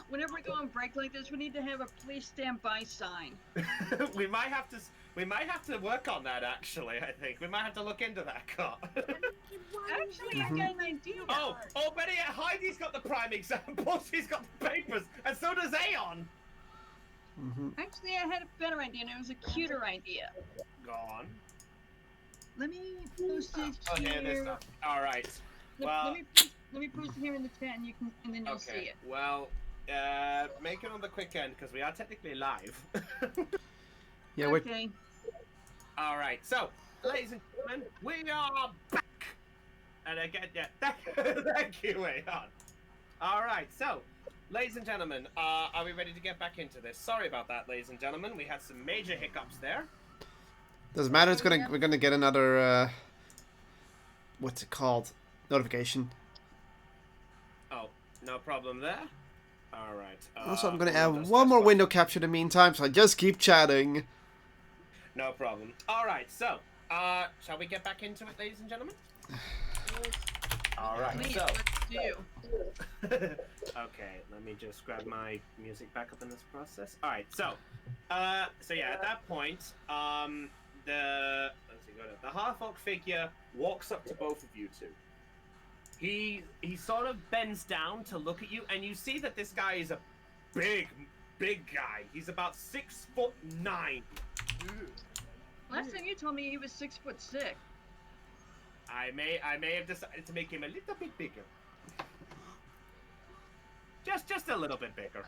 whenever we go on break like this, we need to have a please stand by sign. we might have to work on that. Actually, I think we might have to look into that car. Actually, I got an idea. Oh, better yet, Heidi's got the prime example. She's got the papers, and so does Aeon. Actually, I had a better idea, and it was a cuter idea. Go on. Let me post it here. Here, this stuff. All right. Well, let me post it here in the chat, and then you'll see it. Well, make it on the quick end because we are technically live. Yeah. Okay. All right. So, ladies and gentlemen, we are back. And again, thank you, Aeon. All right. So, ladies and gentlemen, are we ready to get back into this? Sorry about that, ladies and gentlemen. We had some major hiccups there. Doesn't matter. We're gonna get another. What's it called? Notification. Oh, no problem there. All right. Also, I'm gonna add one more window capture in the meantime, so I just keep chatting. No problem. All right. So, shall we get back into it, ladies and gentlemen? All right. Please, So. let's do. Okay, let me just grab my music back up in this process. All right, so yeah, at that point, the half-orc figure walks up to both of you two. He sort of bends down to look at you, and you see that this guy is a big guy. He's about 6'9". Last time you told me he was 6'6". I may have decided to make him a little bit bigger. Just a little bit bigger.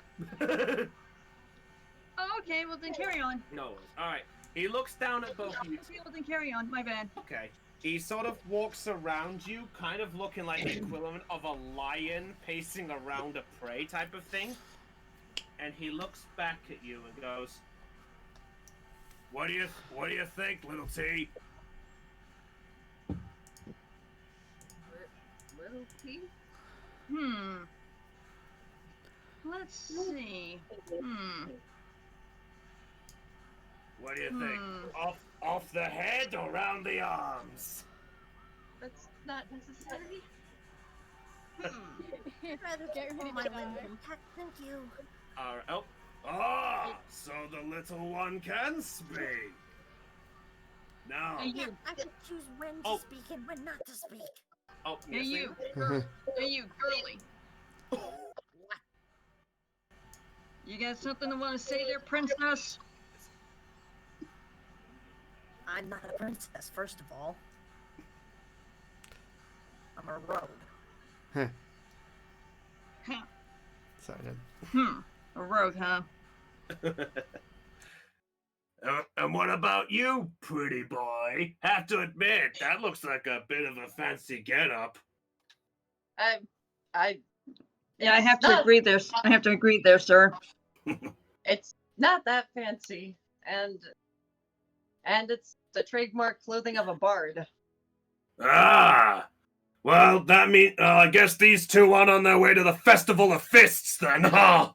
Oh, okay, well then carry on. No worries. All right. He looks down at both of you. Well then carry on. My bad. Okay. He sort of walks around you, kind of looking like the equivalent of a lion pacing around a prey type of thing. And he looks back at you and goes, What do you think, little T?" Little T? Let's see. What do you think? Off the head or around the arms? That's not necessary. I'd rather get rid of my limbs intact, thank you. So the little one can speak. Now. Hey, you. I can choose when to speak and when not to speak. Oh, Hey, yes, you. Hey, you, girly. You got something to want to say there, princess? I'm not a princess, first of all. I'm a rogue. Sorry, then. A rogue, huh? And what about you, pretty boy? Have to admit, that looks like a bit of a fancy getup. Yeah, I have to agree there. I have to agree there, sir. It's not that fancy, and it's the trademark clothing of a bard. Ah! Well, that means, I guess these two aren't on their way to the Festival of Fists then, huh?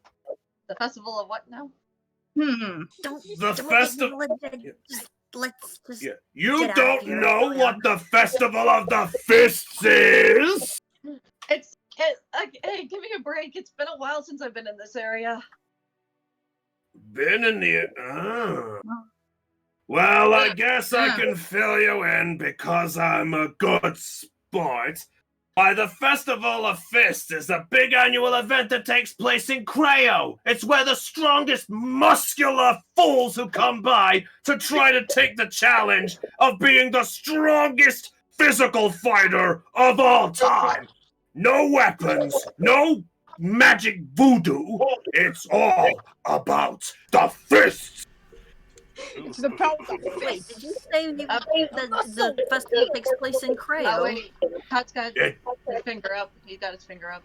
The festival of what now? The festival... Let's just You get out don't of here. know what the Festival of the Fists is? Hey, give me a break. It's been a while since I've been in this area. Been in the... Well, I guess I can fill you in because I'm a good sport. Why, the Festival of Fists is a big annual event that takes place in Creo. It's where the strongest muscular fools who come by to try to take the challenge of being the strongest physical fighter of all time. No weapons, no magic voodoo. It's all about the fists. It's the power of Wait, did you say the festival takes place in Creo? Oh, wait. Pat's got his finger up. He got his finger up.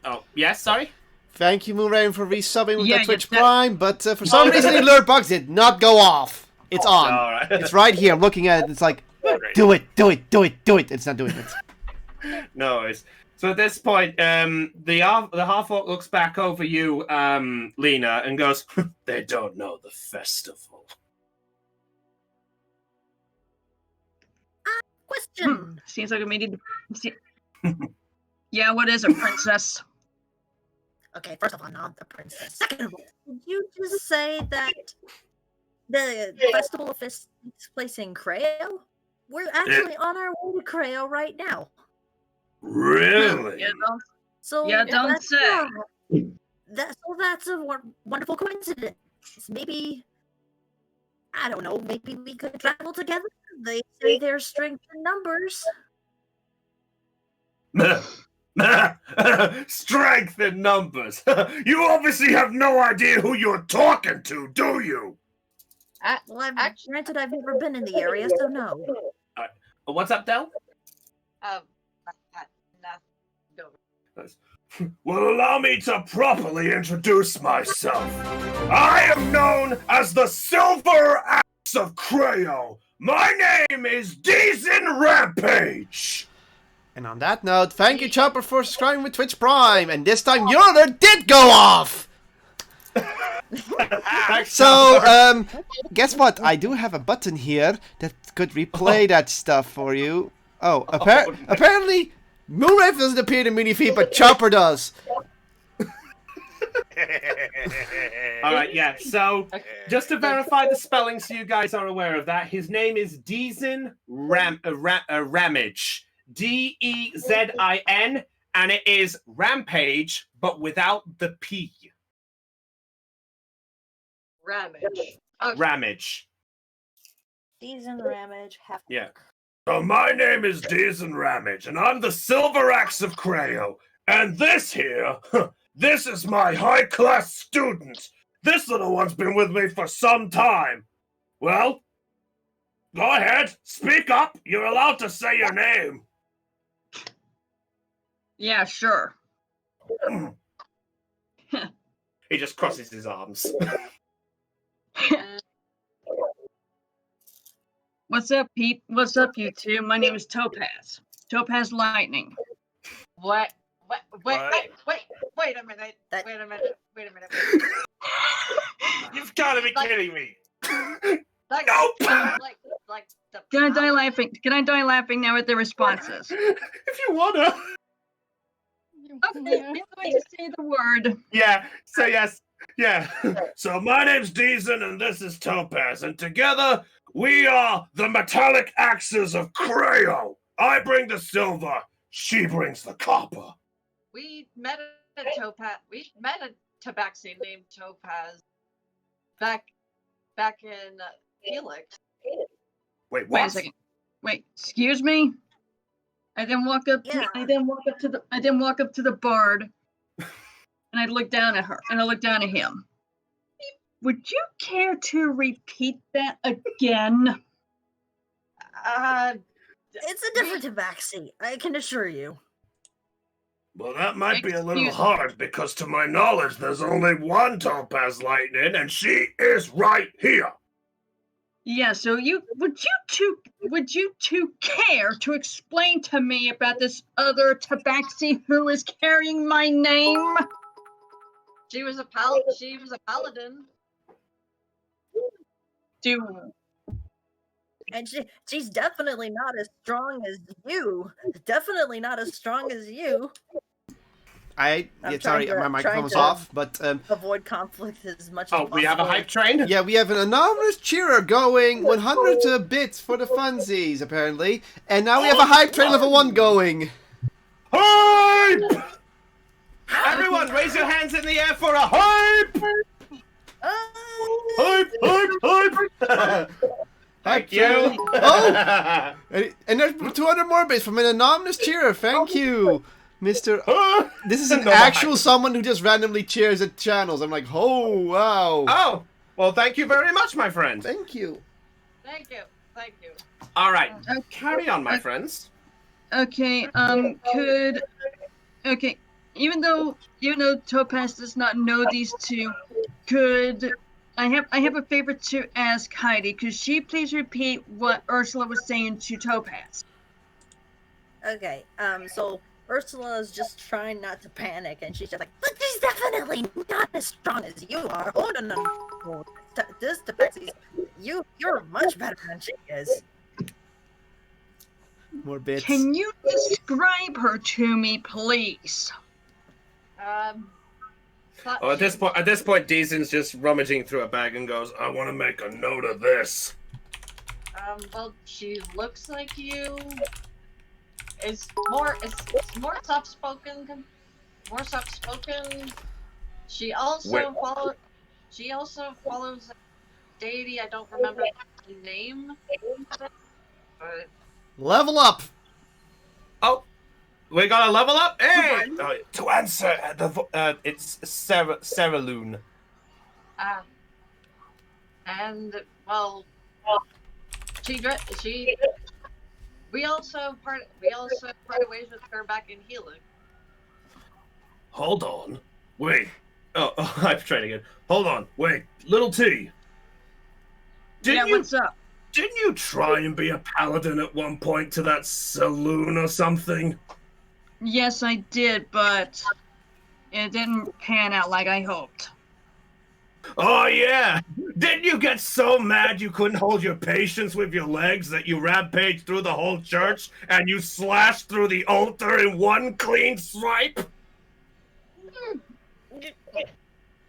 Oh, yes, sorry? Thank you, Moonrain, for resubbing with Yeah, that Twitch yeah, Prime, but for some reason the alert box did not go off. It's on. All right. It's right here. I'm looking at it. It's like, do it. It's not doing it. No worries. So at this point, the half-orc looks back over you, Lena, and goes, "They don't know the festival." Question. Seems like we needed to... Yeah, what is it, princess? Okay, first of all, not the princess. Second of all, did you just say that the festival of fists takes place in Creo? We're actually on our way to Creo right now. Really? So don't that's, say. That's a wonderful coincidence. Maybe I don't know. Maybe we could travel together. They say there's strength in numbers. Strength in numbers. You obviously have no idea who you're talking to, do you? Well, granted, I've never been in the area, so no. What's up, Del? Well, allow me to properly introduce myself. I am known as the Silver Axe of Creo. My name is Deezen Rampage. And on that note, thank you, Chopper, for subscribing with Twitch Prime. And this time, your alert did go off! So, guess what? I do have a button here that could replay that stuff for you. Oh, apparently, Moonwave doesn't appear in mini feed, but Chopper does. Alright, yeah, so, just to verify the spelling so you guys are aware of that, his name is Deezin Ramage. D-E-Z-I-N, and it is Rampage, but without the P. Ramage. Okay. Ramage. Deezin Ramage. Yeah. So my name is Deezin Ramage, and I'm the Silver Axe of Creo. And this here, this is my high-class student. This little one's been with me for some time. Well, go ahead, speak up. You're allowed to say your name. Yeah, sure. He just crosses his arms. What's up, Pete? What's up, you two? My name is Topaz. Topaz Lightning. What? Wait a minute. You've got to be kidding me. Nope. Can I die laughing? Can I die laughing now at the responses? If you wanna. Okay, I'm going to say the word. Yeah, so yes. Yeah. So my name's Deezin and this is Topaz, and together we are the metallic axes of Creo. I bring the silver, she brings the copper. We met a tabaxi named Topaz back in Helix. Wait, what? Wait a second. Wait, excuse me? I then walk up to the bard and I look down at her and I look down at him. Would you care to repeat that again? It's a different tabaxi, I can assure you. Well, that might be a little hard because to my knowledge there's only one Topaz Lightning and she is right here. Yeah, so would you two care to explain to me about this other tabaxi who is carrying my name? She was a paladin. And she's definitely not as strong as you. Definitely not as strong as you. Sorry, my microphone was off, but avoid conflict as much as possible. Oh, we have a hype train? Yeah, we have an anonymous cheerer going 100 bits for the funsies, apparently. And now we have a hype train level 1 going. Hype! Everyone, raise your hands in the air for a hype! Hype! Thank you! Oh! And there's 200 more bits from an anonymous cheerer, thank you! Mr. This is an actual someone who just randomly cheers at channels. I'm like, oh, wow. Oh, well, thank you very much, my friend. Thank you. Thank you. All right, carry on, my friends. Okay, even though Topaz does not know these two, I have a favor to ask Heidi. Could she please repeat what Ursula was saying to Topaz? Okay, so Ursula is just trying not to panic, and she's just like, but she's definitely not as strong as you are. Oh, no. This tabaxi, you're much better than she is. More bits. Can you describe her to me, please? thought Oh, at she- this point, Deason's just rummaging through a bag and goes, "I want to make a note of this." Well, she looks like you. Is more soft spoken. More soft spoken. She also Wait. follows a deity. I don't remember the name. But Level up! Oh, we got a level up. Hey, to answer it's Sarah Loon. and well, she we also parted ways with her back in Helix. Hold on, wait. Oh, I'm trying again. Hold on, wait, little T. What's up? Didn't you try and be a paladin at one point to that saloon or something? Yes, I did, but it didn't pan out like I hoped. Oh yeah! Didn't you get so mad you couldn't hold your patience with your legs that you rampaged through the whole church and you slashed through the altar in one clean swipe?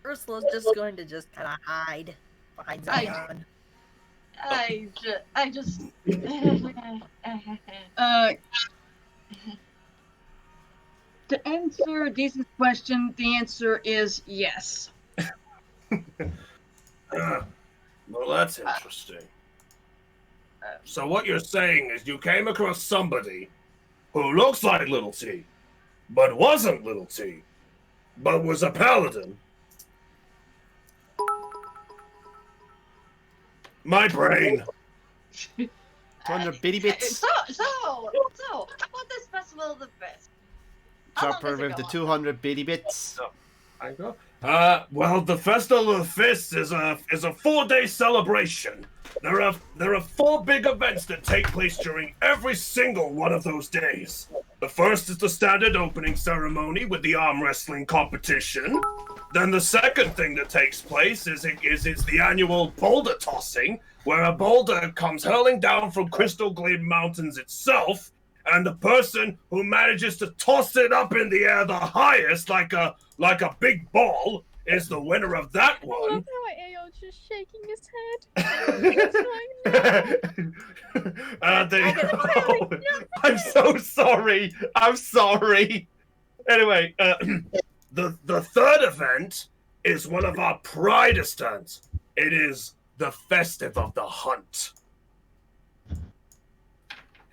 Ursula's just going to kind of hide behind Zion. I just. To answer Deason's question, the answer is yes. Well, that's interesting. So what you're saying is you came across somebody who looks like Little T, but wasn't Little T, but was a paladin. My brain. 200 bitty bits. So, how about this festival of the fist? How long Oh, Chopper does it with the go on? 200 bitty bits. I go. Well, the Festival of Fists is a 4-day celebration. There are 4 big events that take place during every single one of those days. The first is the standard opening ceremony with the arm wrestling competition. Then the second thing that takes place is the annual boulder tossing, where a boulder comes hurling down from Crystal Gleam Mountains itself, and the person who manages to toss it up in the air the highest, like a big ball, is the winner of that I one. love how Ayo's just shaking his head. I'm so sorry. I'm sorry. Anyway, the third event is one of our pride stunts. It is the Festive of the Hunt.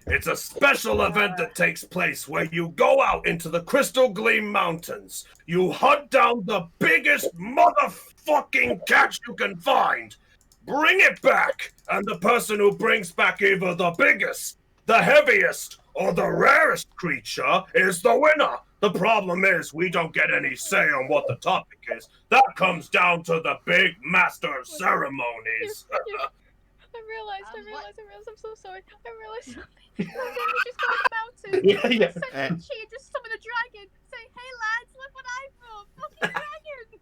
It's a special event that takes place where you go out into the Crystal Gleam Mountains. You hunt down the biggest motherfucking catch you can find. Bring it back, and the person who brings back either the biggest, the heaviest, or the rarest creature is the winner. The problem is we don't get any say on what the topic is. That comes down to the big master of ceremonies. I realized, I'm so sorry. I realized something. I Yeah, just go to the mountain. yeah. Send Chi just summon a dragon. Say, hey lads, look what I brought. Fucking dragon.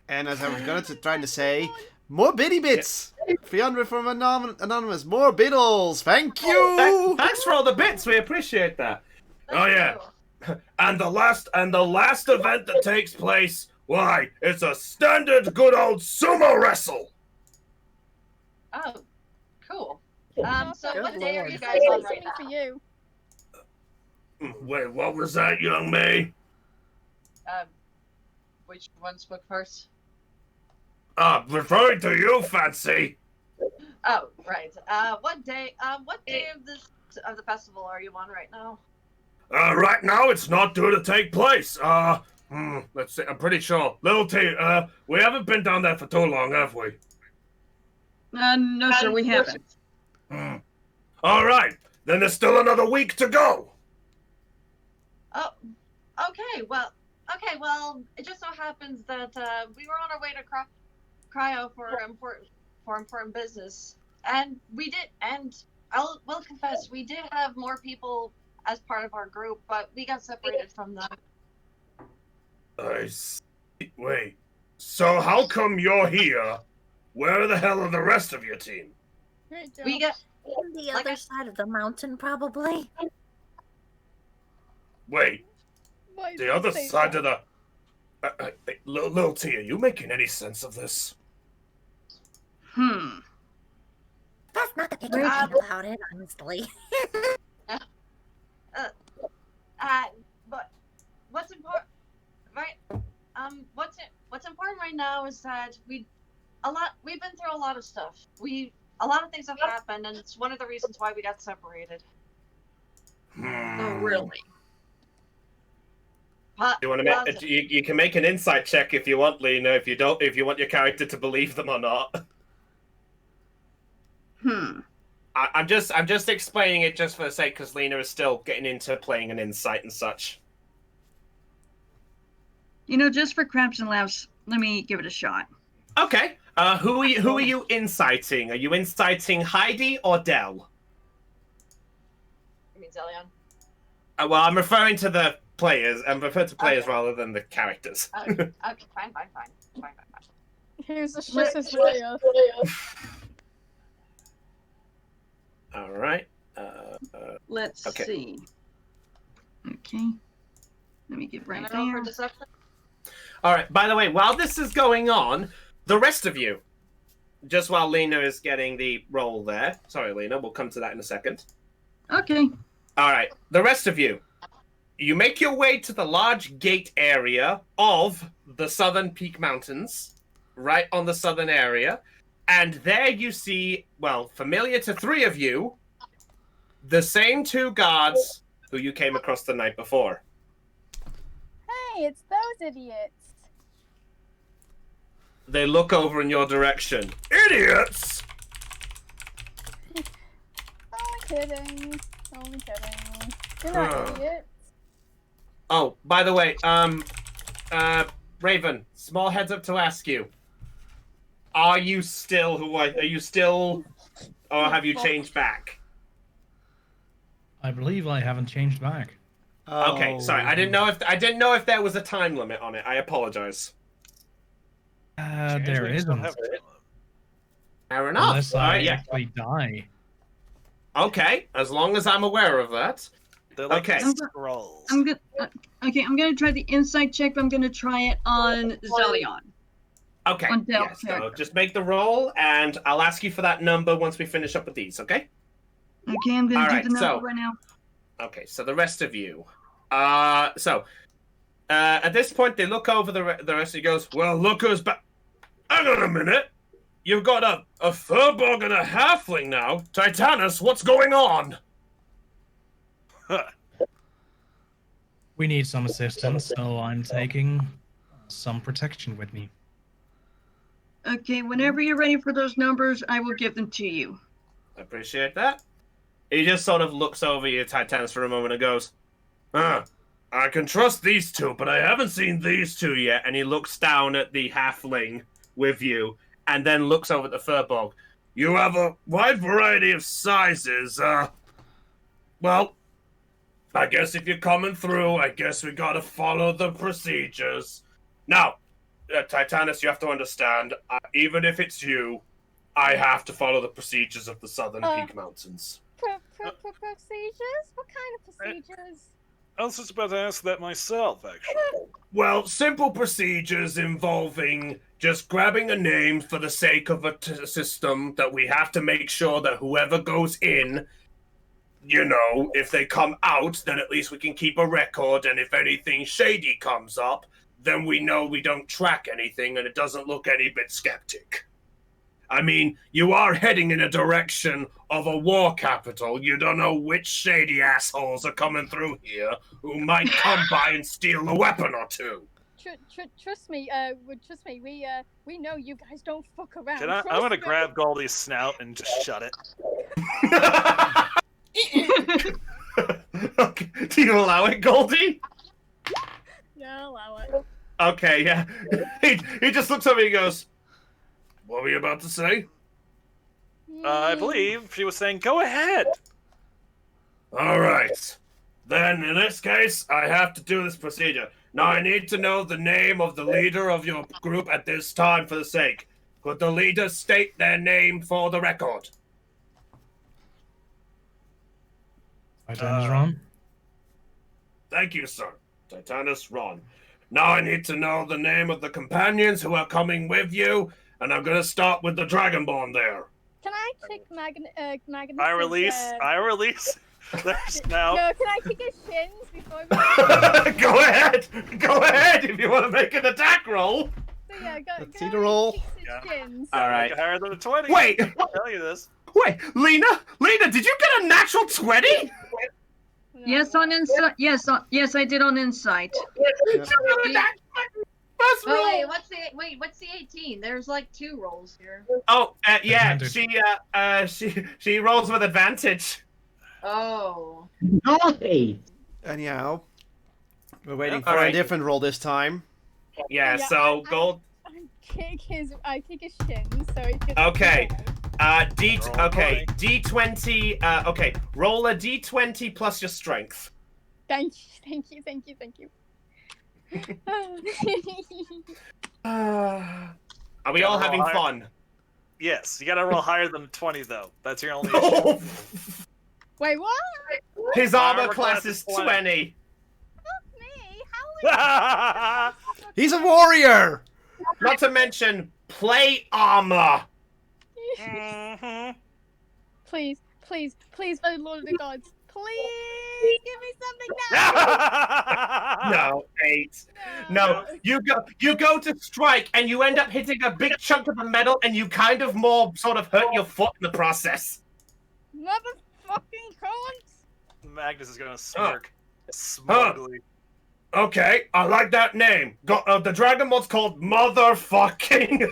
And as I was going to trying to say, more bitty bits! 300 from Anonymous. More biddles! Thank you! Thanks for all the bits. We appreciate that. Oh yeah. Cool. And the last event that takes place, why, it's a standard good old sumo wrestle. Oh, cool. So Good what day are lord. you guys on right Something for now? you. Wait, what was that, young May? Which one spoke first? Referring to you, Fancy. Oh, right. What day of the festival are you on right now? Right now it's not due to take place. Let's see, I'm pretty sure. Little T, we haven't been down there for too long, have we? No, sir, we haven't. All right, then there's still another week to go. Oh, okay. Well, it just so happens that we were on our way to Cryo for important business, and will confess we did have more people as part of our group, but we got separated from them. I see. Wait, so how come you're here? Where the hell are the rest of your team? Hey, Joe. We got On the Like other I- side of the mountain, probably. Wait, Why the did other you say side that? of the... Lil T, are you making any sense of this? That's not the picky thing about it, honestly. But what's important, right? What's important right now is that we've been through a lot of stuff. A lot of things have happened, and it's one of the reasons why we got separated. Oh, really? You want to make? You can make an insight check if you want, Lena. If you don't, if you want your character to believe them or not. I'm just explaining it just for the sake, because Lena is still getting into playing an insight and such. You know, just for craps and laughs, let me give it a shot. Okay. Who are you inciting? Are you inciting Heidi or Dell? You mean Zelion? Well, I'm referring to the players. I'm referring to players rather than the characters. Okay, fine. Here's the shit Leia. All right. Let's see. Okay. Let me get right there. All right. By the way, while this is going on, the rest of you, just while Lena is getting the roll there. Sorry, Lena. We'll come to that in a second. Okay. All right. The rest of you, you make your way to the large gate area of the Southern Peak Mountains, right on the southern area. And there you see, well, familiar to three of you, the same two guards who you came across the night before. Hey, it's those idiots. They look over in your direction. Idiots! Only kidding. You're not idiots. Oh, by the way, Raven, small heads up to ask you. Are you still or have you changed back? I believe I haven't changed back. Okay, sorry. I didn't know if there was a time limit on it. I apologize. There isn't. Fair enough. Unless I actually die. Okay, as long as I'm aware of that. Okay. I'm gonna try the insight check, but I'm gonna try it on Zelion. Okay, yes, so just make the roll, and I'll ask you for that number once we finish up with these, okay? Okay, I'm gonna do the number right now. Okay, so the rest of you. At this point, they look over the rest of you goes, well, look who's back. Hang on a minute. You've got a furbog and a halfling now. Titanus, what's going on? We need some assistance, so I'm taking some protection with me. Okay, whenever you're ready for those numbers, I will give them to you. I appreciate that. He just sort of looks over you, Titanus, for a moment and goes, I can trust these two, but I haven't seen these two yet. And he looks down at the halfling with you, and then looks over at the furbog. You have a wide variety of sizes. Well, I guess if you're coming through, I guess we gotta follow the procedures. Now, Titanus, you have to understand, even if it's you, I have to follow the procedures of the Southern Peak Mountains. Procedures? What kind of procedures? I was just about to ask that myself, actually. Well, simple procedures involving just grabbing a name for the sake of a system that we have to make sure that whoever goes in, you know, if they come out, then at least we can keep a record, and if anything shady comes up, then we know we don't track anything and it doesn't look any bit skeptic. I mean, you are heading in a direction of a war capital. You don't know which shady assholes are coming through here who might come by and steal a weapon or two. Trust me, we know you guys don't fuck around. I'm gonna grab Goldie's snout and just shut it. Okay. Do you allow it, Goldie? Yeah, I'll allow it. Okay, yeah. He just looks over and he goes, what were you about to say? I believe she was saying, go ahead. All right. Then, in this case, I have to do this procedure. Now, I need to know the name of the leader of your group at this time for the sake. Could the leader state their name for the record? Titanus Ron. Thank you, sir. Titanus Ron. Now I need to know the name of the companions who are coming with you, and I'm gonna start with the Dragonborn there. Can I kick Magnus? I release. There's No, now. can I kick his shins before we... Go ahead! Go ahead if you want to make an attack roll! So yeah, Let's can see the I roll. kick his shins? All right. Higher than a 20. Wait! I'll tell you this. Wait, Lena, did you get a natural 20? No. Yes, on insight. Yes, I did on insight. Oh wait, what's the 18? There's like 2 rolls here. Oh, yeah. Advantage. She rolls with advantage. Oh. Naughty! Anyhow, we're waiting Yep. for a Alright. different roll this time. Yeah. So gold. I kick his shins so he can... Okay. Roll Okay. boy. D20. Okay. Roll a D20 plus your strength. Thank you. Are we all having fun? Yes, you gotta roll higher than 20 though. That's your only issue. Wait, what? His My armor armor class class is is 20. 20. Fuck me. How would... He's a warrior! Not to mention plate armor. Mhm. Please, for the Lord of the Gods, please give me something now. No, 8. No, you go to strike and you end up hitting a big chunk of the metal and you kind of more sort of hurt your foot in the process. Motherfucking cunt. Magnus is gonna smirk. Huh. Smugly. Okay, I like that name. The Dragonborn's called Motherfucking.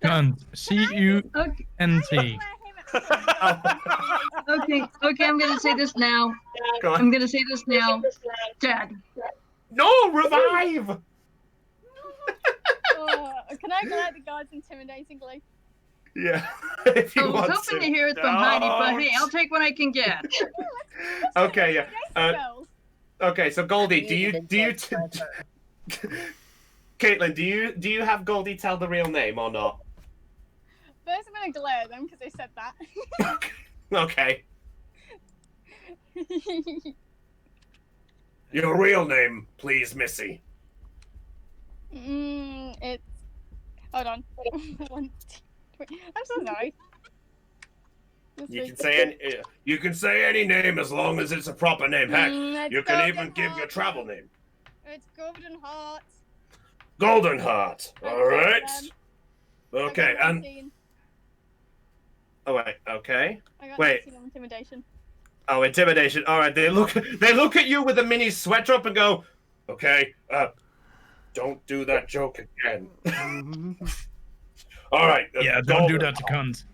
Cunt. C-U-N-T. Okay, I'm gonna say this now. Go on. I'm gonna say this now. Dad. No, revive! Can I go at the guards intimidatingly? Yeah, if I you was want hoping to to. hear it from Heidi, but hey, Don't. I'll take what I can get. Okay, yeah. Girls. Okay, so Goldie, do you Needed Caitlin, do you have Goldie tell the real name or not? First, I'm gonna glare at them because they said that. Okay. Your real name, please, Missy. It's. Hold on. 1, 2, 3. I'm so sorry. You can say any name as long as it's a proper name. Heck, It's you can Golden even give your Heart. travel name. It's Golden Heart. Golden Heart. I All right. got them. Okay, I got and 19. Oh wait, okay. I got Wait. 19 on intimidation. Oh, intimidation. All right, they look at you with a mini sweater up and go, okay, don't do that joke again. Mm-hmm. All right. Yeah, don't do that to cunt.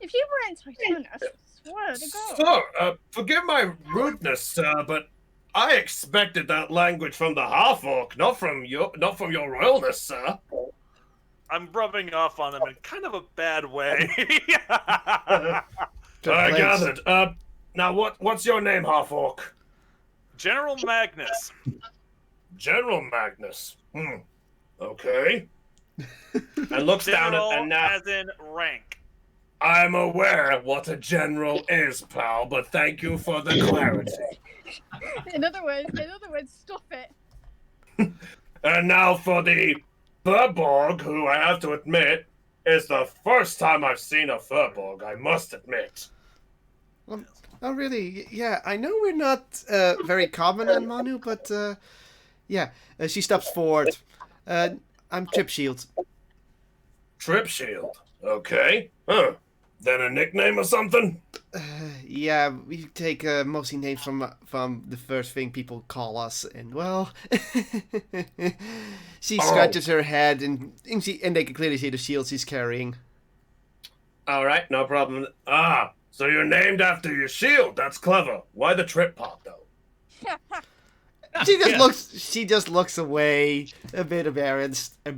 If you weren't Titanus, I swear to God. Sir, forgive my rudeness, sir, but I expected that language from the half-orc, not from your royalness, sir. I'm rubbing off on him in kind of a bad way. I gathered. Now what's your name, half-orc? General Magnus. General Magnus. Okay. and looks down General and now. as in rank. I'm aware what a general is, pal, but thank you for the clarity. In other words, stuff it. And now for the Furborg, who I have to admit is the first time I've seen a Furborg, I must admit. Oh, really? Yeah, I know we're not very common on Manu, but yeah, she steps forward. I'm Trip Shield. Trip Shield. Okay. Huh. Then a nickname or something? Yeah, we take mostly names from the first thing people call us, and well, she scratches her head, and they can clearly see the shield she's carrying. All right, no problem. Ah, so you're named after your shield. That's clever. Why the trip pot, though? She just looks away, a bit embarrassed. That's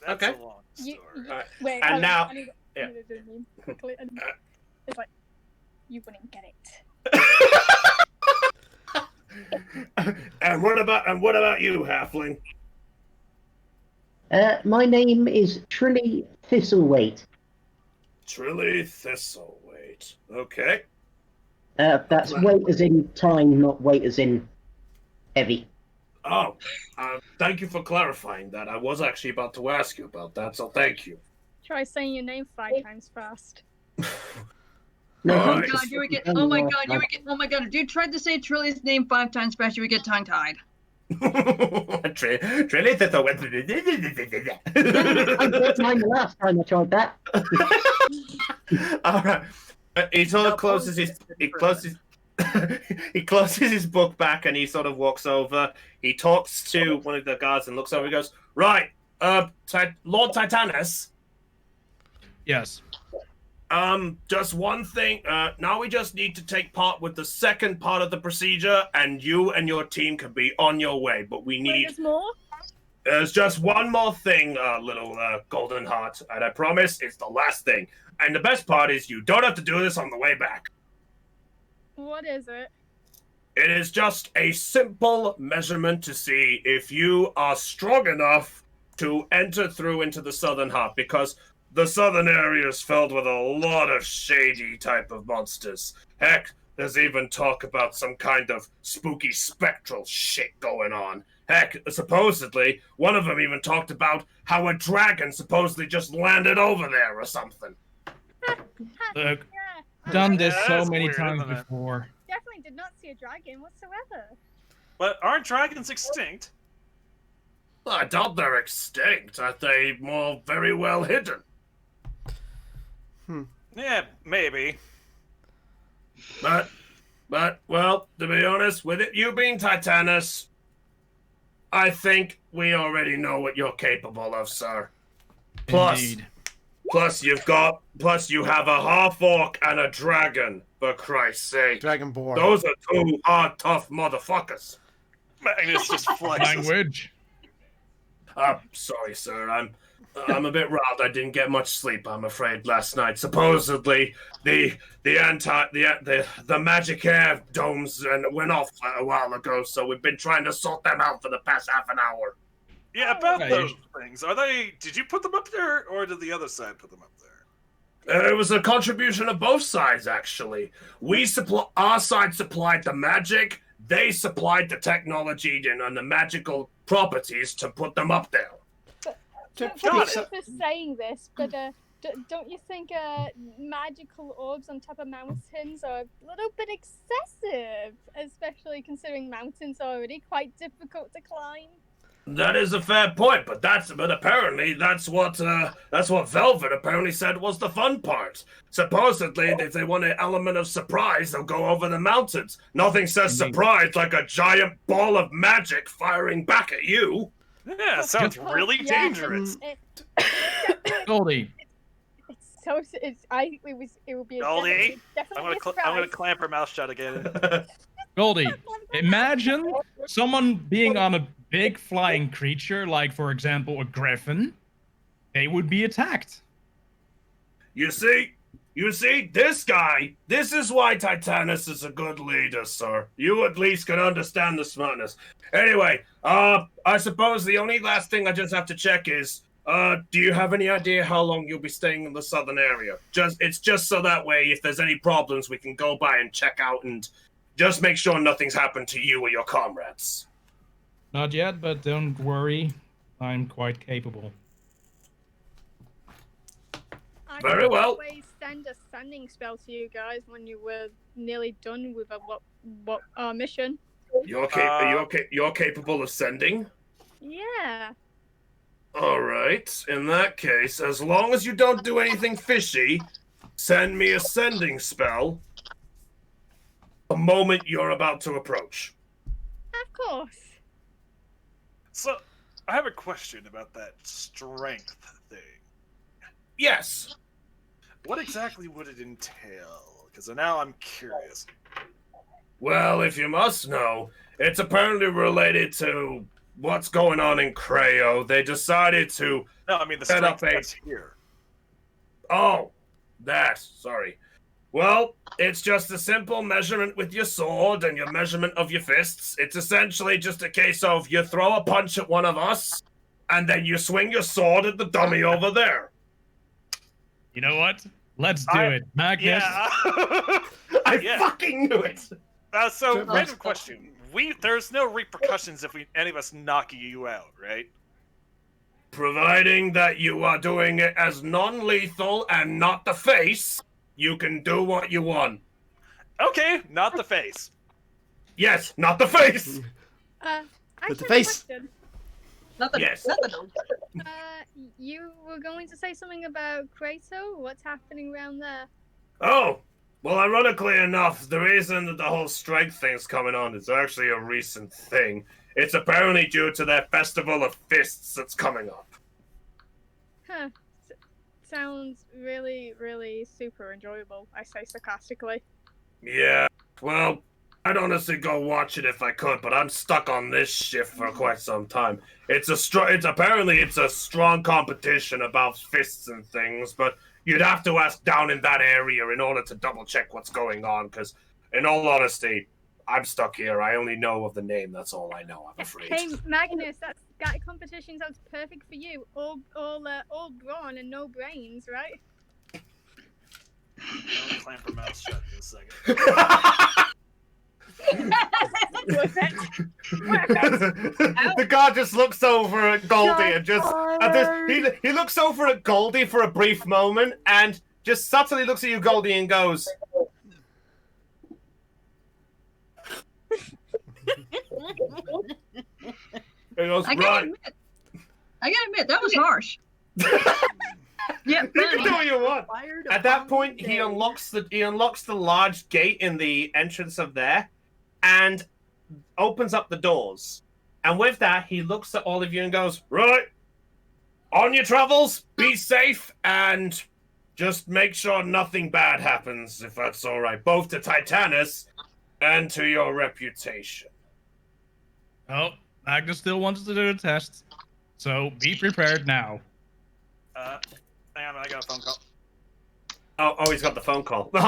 Okay. a long You, story. Alright. wait, And hold on, now- I need yeah. to do me quickly. It's like, you wouldn't get it. And what about you, halfling? My name is Trilly Thistleweight. Trilly Thistleweight. Okay. That's weight as in time, not weight as in heavy. Oh, thank you for clarifying that. I was actually about to ask you about that, so thank you. Try saying your name 5 times fast. No, Oh Alright. god, you would get. Oh my god, you would get. Oh my god, if you tried to say Trilly's name 5 times fast, you would get tongue-tied. Trilly did the I got mine the last time I tried that. All right. He sort of closes his. He closes. He closes his book back and he sort of walks over. He talks to one of the guards and looks over. He goes, "Right, Lord Titanus. Yes. Just one thing. Now we just need to take part with the second part of the procedure, and you and your team can be on your way. But we need. There's more? There's just one more thing, little Golden Heart, and I promise it's the last thing. And the best part is you don't have to do this on the way back. What is it? It is just a simple measurement to see if you are strong enough to enter through into the southern heart, because the southern area is filled with a lot of shady type of monsters. Heck, there's even talk about some kind of spooky spectral shit going on. Heck, supposedly, one of them even talked about how a dragon supposedly just landed over there or something. Look, Yeah. done this Yeah, so that's many weird, times isn't it? before. Definitely did not see a dragon whatsoever. But aren't dragons extinct? I doubt they're extinct. Are they more very well hidden? Yeah, maybe. But, well, to be honest, with it, you being Titanus, I think we already know what you're capable of, sir. Indeed. Plus you have a half-orc and a dragon, for Christ's sake. Dragonborn. Those are two hard, tough motherfuckers. Magnus just flexes. Language. Sorry, sir. I'm a bit riled. I didn't get much sleep, I'm afraid, last night. Supposedly, the magic air domes went off a while ago, so we've been trying to sort them out for the past half an hour. Yeah, about Right. those things. Are they? Did you put them up there, or did the other side put them up there? It was a contribution of both sides, actually. Our side supplied the magic, they supplied the technology and the magical properties to put them up there. Thank you for saying this, but don't you think magical orbs on top of mountains are a little bit excessive, especially considering mountains are already quite difficult to climb? That is a fair point, but apparently that's what Velvet apparently said was the fun part. Supposedly, if they want an element of surprise, they'll go over the mountains. Nothing says surprise like a giant ball of magic firing back at you. Yeah, it sounds really dangerous. Goldie. It would be. Goldie, Definitely I'm gonna clamp her mouth shut again. Goldie, imagine someone being on a big flying creature, like, for example, a griffin. They would be attacked. You see, this guy, this is why Titanus is a good leader, sir. You at least can understand the smartness. Anyway, I suppose the only last thing I just have to check is, do you have any idea how long you'll be staying in the southern area? It's just so that way, if there's any problems, we can go by and check out and just make sure nothing's happened to you or your comrades. Not yet, but don't worry. I'm quite capable. Very well. I could always send a sending spell to you guys when you were nearly done with our mission. You're capable of sending? Yeah. All right. In that case, as long as you don't do anything fishy, send me a sending spell the moment you're about to approach. Of course. So, I have a question about that strength thing. Yes. What exactly would it entail? Because now I'm curious. Well, if you must know, it's apparently related to what's going on in Creo. They decided to No, I mean the set up strength that's here. Oh, that. Sorry. Well, it's just a simple measurement with your sword and your measurement of your fists. It's essentially just a case of you throw a punch at one of us, and then you swing your sword at the dummy over there. You know what? Let's do it. Magnus, Yeah. I Yeah. fucking knew it. So, Trip random us. question. There's no repercussions if any of us knock you out, right? Providing that you are doing it as non-lethal and not the face, you can do what you want. Okay, not the face. Yes, not the face. I With the have a face. question. Not the Yes. not the dog. You were going to say something about Kratos? What's happening around there? Oh, well, ironically enough, the reason that the whole strength thing's coming on is actually a recent thing. It's apparently due to their festival of fists that's coming up. Huh. Sounds really, really super enjoyable, I say sarcastically. Yeah, well, I'd honestly go watch it if I could, but I'm stuck on this shift for quite some time. It's apparently it's a strong competition about fists and things, but you'd have to ask down in that area in order to double check what's going on, because in all honesty, I'm stuck here. I only know of the name, that's all I know, I'm afraid. Hey, Magnus, that competition sounds perfect for you. All brawn and no brains, right? I'll clamp her mouth shut in a second. The guard just looks over at Goldie and just he looks over at Goldie for a brief moment and just subtly looks at you, Goldie, and goes, He goes, I right. gotta admit, that was harsh. Yeah, You can do what you want. At that point, he unlocks the large gate in the entrance of there, and opens up the doors. And with that, he looks at all of you and goes, Right. On your travels, be safe, and just make sure nothing bad happens, if that's all right. Both to Titanus and to your reputation. Oh, Magnus still wants to do a test. So be prepared now. Hang on, I got a phone call. Oh, he's got the phone call. You're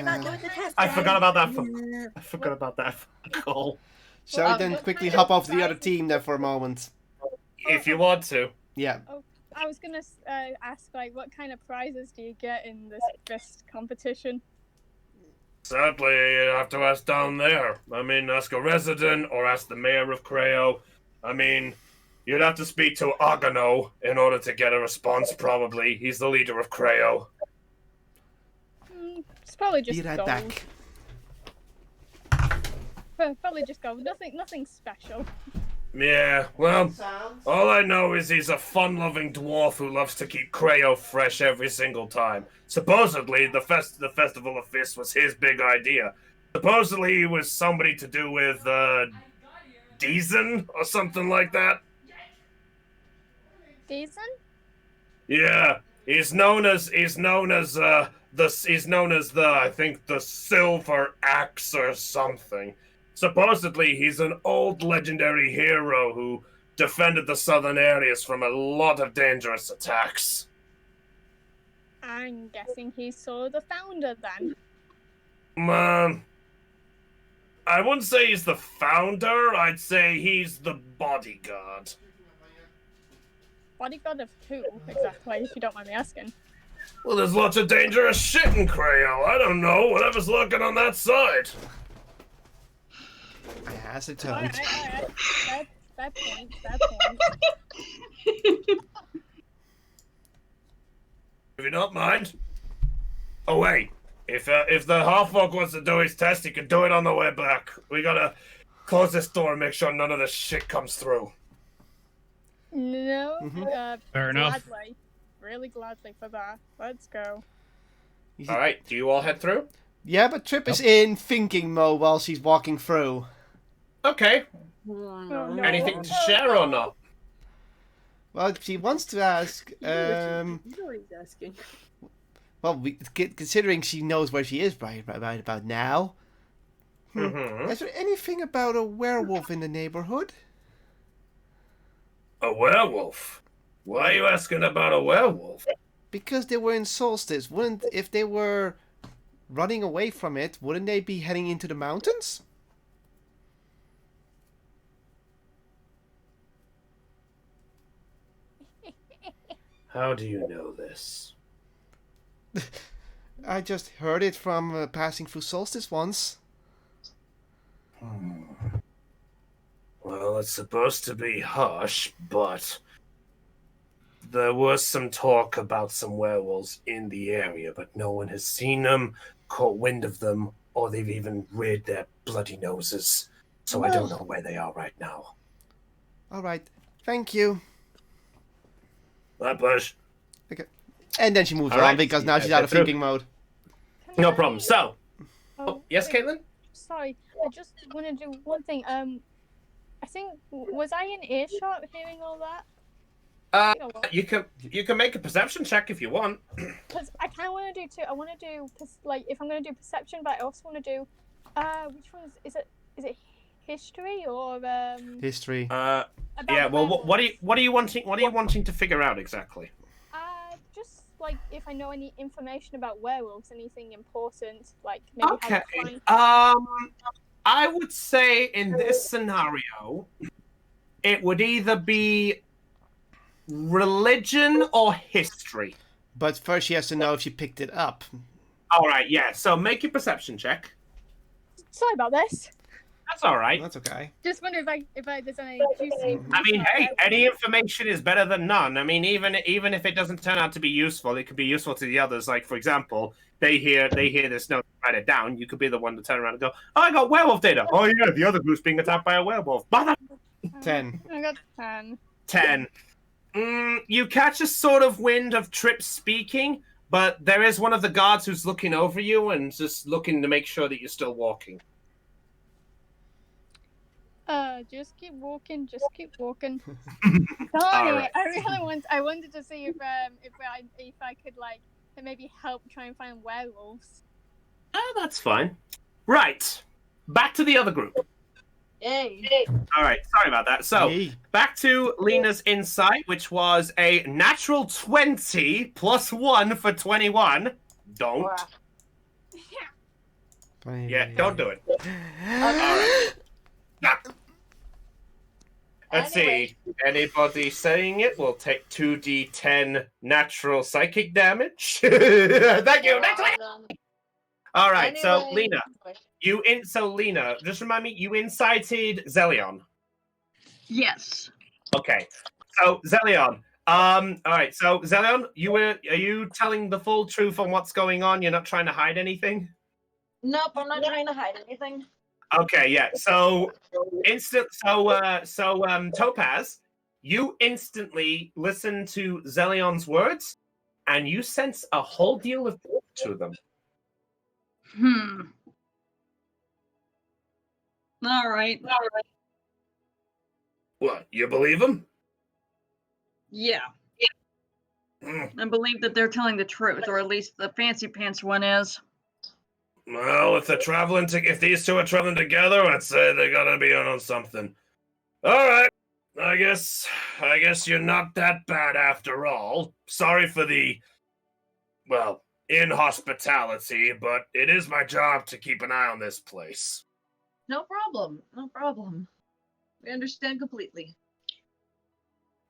not doing the test. I forgot about that. Yeah. I forgot about that phone call. Shall we then what quickly kind hop of off the other prizes- team there for a moment? If you want to. Yeah. I was gonna ask, like, what kind of prizes do you get in this fist competition? Sadly, you have to ask down there. I mean, ask a resident or ask the mayor of Creo. I mean, you'd have to speak to Agano in order to get a response, probably. He's the leader of Creo. It's probably just Be right gold. back. Probably just gold. Nothing special. Yeah, well, all I know is he's a fun-loving dwarf who loves to keep Creo fresh every single time. Supposedly, the Festival of Fists was his big idea. Supposedly, he was somebody to do with, Deason or something like that. Decent? Yeah, he's known as I think the Silver Axe or something. Supposedly, he's an old legendary hero who defended the southern areas from a lot of dangerous attacks. I'm guessing he saw the founder then. I wouldn't say he's the founder, I'd say he's the bodyguard. Bodyguard of who, exactly, if you don't mind me asking? Well, there's lots of dangerous shit in Creo. I don't know, whatever's lurking on that side. As it Alright, turned. fair point. If you don't mind. Oh wait, if the half-orc wants to do his test, he can do it on the way back. We gotta close this door and make sure none of this shit comes through. No, Fair enough. gladly. Really gladly for that. Let's go. Alright, do you all head through? Yeah, but Trip is in thinking mode while she's walking through. Okay. Oh, no. Anything to share or not? Well, she wants to ask. You know what he's asking. Well, considering she knows where she is right about now. Mm-hmm. Is there anything about a werewolf in the neighborhood? A werewolf? Why are you asking about a werewolf? Because they were in Solstice. If they were running away from it, wouldn't they be heading into the mountains? How do you know this? I just heard it from passing through Solstice once. Well, it's supposed to be hush, but there was some talk about some werewolves in the area, but no one has seen them, caught wind of them, or they've even reared their bloody noses. So I don't know where they are right now. All right. Thank you. My pleasure. Okay. And then she moves All on right. because now she's Yeah, out of through. thinking mode. No problem. So, yes, Caitlin? Sorry, I just want to do one thing. I think was I in earshot hearing all that? You can make a perception check if you want. Because I kind of want to do two. I want to do like if I'm going to do perception, but I also want to do which one is it? Is it history or History. Yeah. Well, what are you wanting to figure out exactly? Just like if I know any information about werewolves, anything important, like maybe Okay. how to find. I would say in this scenario, it would either be religion or history. But first she has to know if she picked it up. All right. Yeah. So make your perception check. Sorry about this. That's all right. That's okay. Just wonder if there's any juicy. I mean, hey, any information is better than none. I mean, even if it doesn't turn out to be useful, it could be useful to the others. Like, for example, they hear this note, write it down. You could be the one to turn around and go, "Oh, I got werewolf data." Oh yeah, the other group's being attacked by a werewolf. 10. I got 10. 10. You catch a sort of wind of Trip speaking, but there is one of the guards who's looking over you and just looking to make sure that you're still walking. Just keep walking. Just keep walking. So anyway, Right. I wanted to see if I could like maybe help try and find werewolves. Oh, that's fine. Right. Back to the other group. Yay. All right. Sorry about that. So Yay. back to Lena's insight, which was a natural 20 plus 1 for 21. Don't. Wow. Yeah, don't do it. Okay. Alright. Let's Anyway. see. Anybody saying it will take 2d10 natural psychic damage. Thank you. Next week. All right. So Anyway. Lena, just remind me, you incited Zelion. Yes. Okay. So Zelion. All right. So Zelion, are you telling the full truth on what's going on? You're not trying to hide anything? Nope, I'm not trying to hide anything. Okay, yeah. So Topaz, you instantly listen to Zelion's words, and you sense a whole deal of truth to them. All right. What, you believe him? Yeah. Hmm. I believe that they're telling the truth, or at least the fancy pants one is. Well, if these two are traveling together, I'd say they're gonna be on something. All right. I guess you're not that bad after all. Sorry for the, inhospitality, but it is my job to keep an eye on this place. No problem. No problem. We understand completely.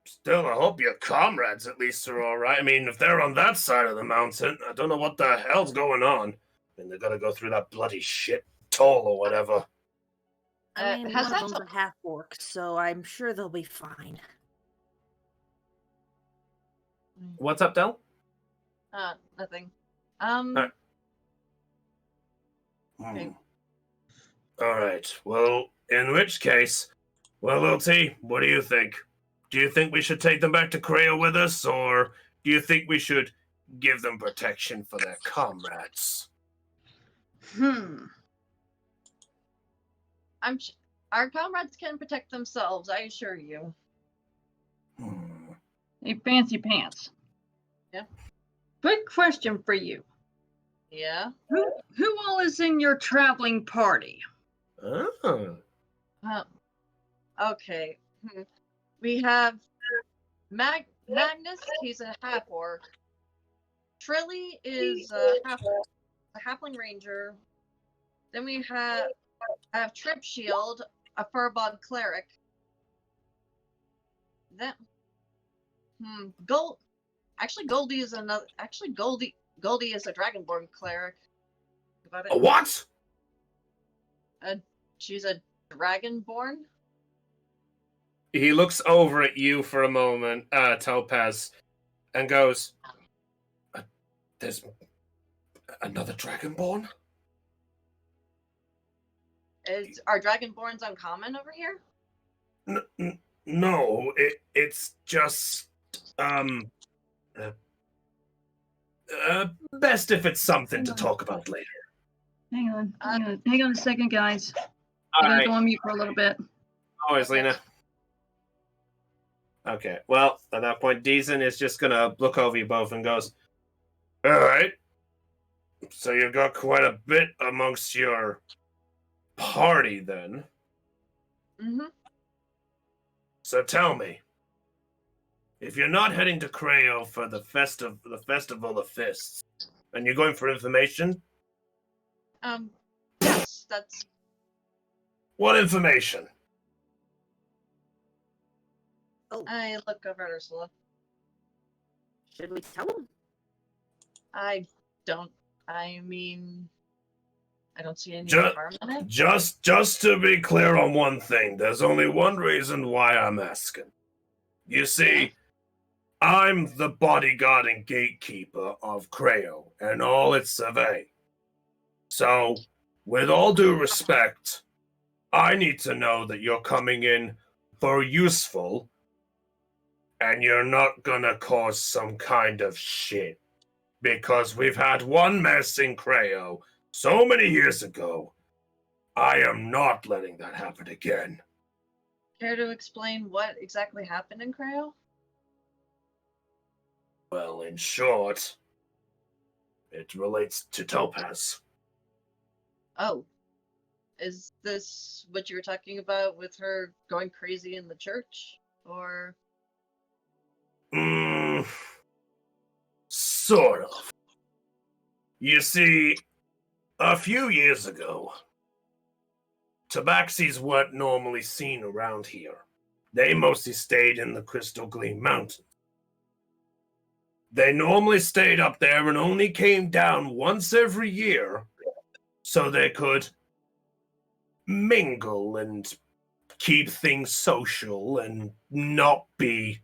Still, I hope your comrades at least are all right. I mean, if they're on that side of the mountain, I don't know what the hell's going on. And they gotta go through that bloody shit toll or whatever. I mean, has one that of them's a half orc, so I'm sure they'll be fine. What's up, Del? Nothing. Alright. Okay. All right. Well, in which case, LT, what do you think? Do you think we should take them back to Creo with us, or do you think we should give them protection for their comrades? Our comrades can protect themselves, I assure you. Hey, fancy pants. Yeah. Quick question for you. Yeah. Who all is in your traveling party? Oh. Okay. We have Magnus, he's a half orc. Trilly is a halfling ranger. Then we have Trip Shield, a furbog cleric. Then Goldie is another. Actually, Goldie Goldie is a Dragonborn cleric. About it. A what? She's a Dragonborn. He looks over at you for a moment, Topaz, and goes, "There's another Dragonborn?" Are Dragonborns uncommon over here? No, it's just best if it's something to talk about later. Hang on a second, guys. All I'm gonna right. go on mute for a little bit. Always, Lena. Okay, well, at that point, Deezen is just gonna look over you both and goes, "All right. So you've got quite a bit amongst your party, then. Mm-hmm. So tell me, if you're not heading to Creo for the Festival of Fists, and you're going for information, Yes, that's... what information? I look over at Ursula. Should we tell him? I don't see any Ju- harm in it. Just to be clear on one thing, there's only one reason why I'm asking. You see, I'm the bodyguard and gatekeeper of Creo and all its survey. So, with all due respect, I need to know that you're coming in for useful, and you're not gonna cause some kind of shit. Because we've had one mess in Creo so many years ago. I am not letting that happen again. Care to explain what exactly happened in Creo? Well, in short, it relates to Topaz. Oh. Is this what you were talking about with her going crazy in the church? Or... Sort of. You see, a few years ago, tabaxis weren't normally seen around here. They mostly stayed in the Crystal Gleam Mountains. They normally stayed up there and only came down once every year so they could mingle and keep things social and not be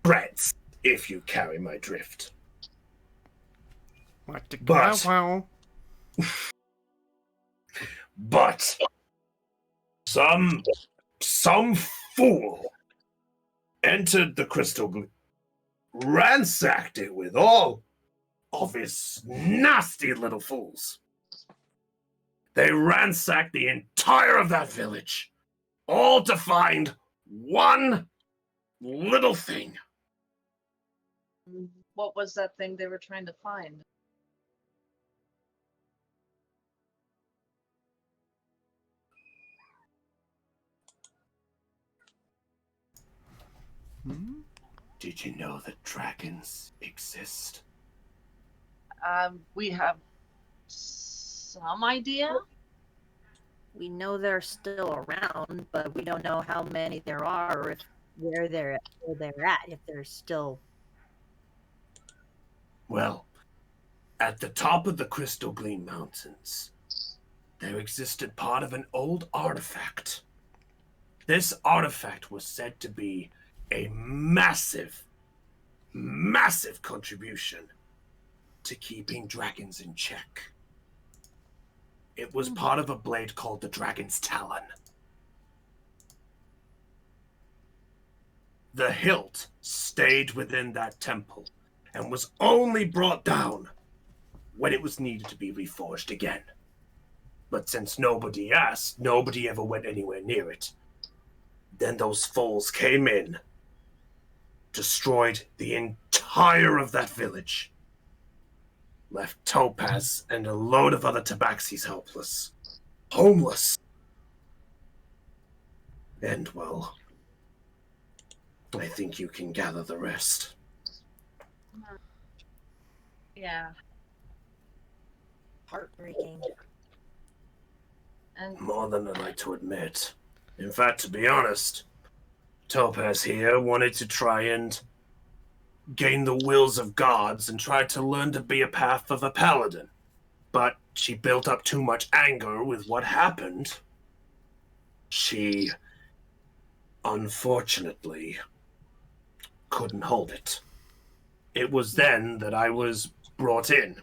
brats, if you carry my drift. But some fool entered the Crystal Gleam, ransacked it with all of his nasty little fools. They ransacked the entire of that village, all to find one little thing. What was that thing they were trying to find? Did you know that dragons exist? We have some idea. We know they're still around, but we don't know how many there are, or where they're at, if they're still. Well, at the top of the Crystal Gleam Mountains, there existed part of an old artifact. This artifact was said to be a massive contribution to keeping dragons in check. It was part of a blade called the Dragon's Talon. The hilt stayed within that temple and was only brought down when it was needed to be reforged again. But since nobody asked, nobody ever went anywhere near it. Then those fools came in, destroyed the entire of that village, left Topaz and a load of other tabaxis helpless, homeless. And, well, I think you can gather the rest. Yeah. Heartbreaking. And More than I'd like to admit. In fact, to be honest, Topaz here wanted to try and gain the wills of gods and tried to learn to be a path of a paladin. But she built up too much anger with what happened. She, unfortunately, couldn't hold it. It was then that I was brought in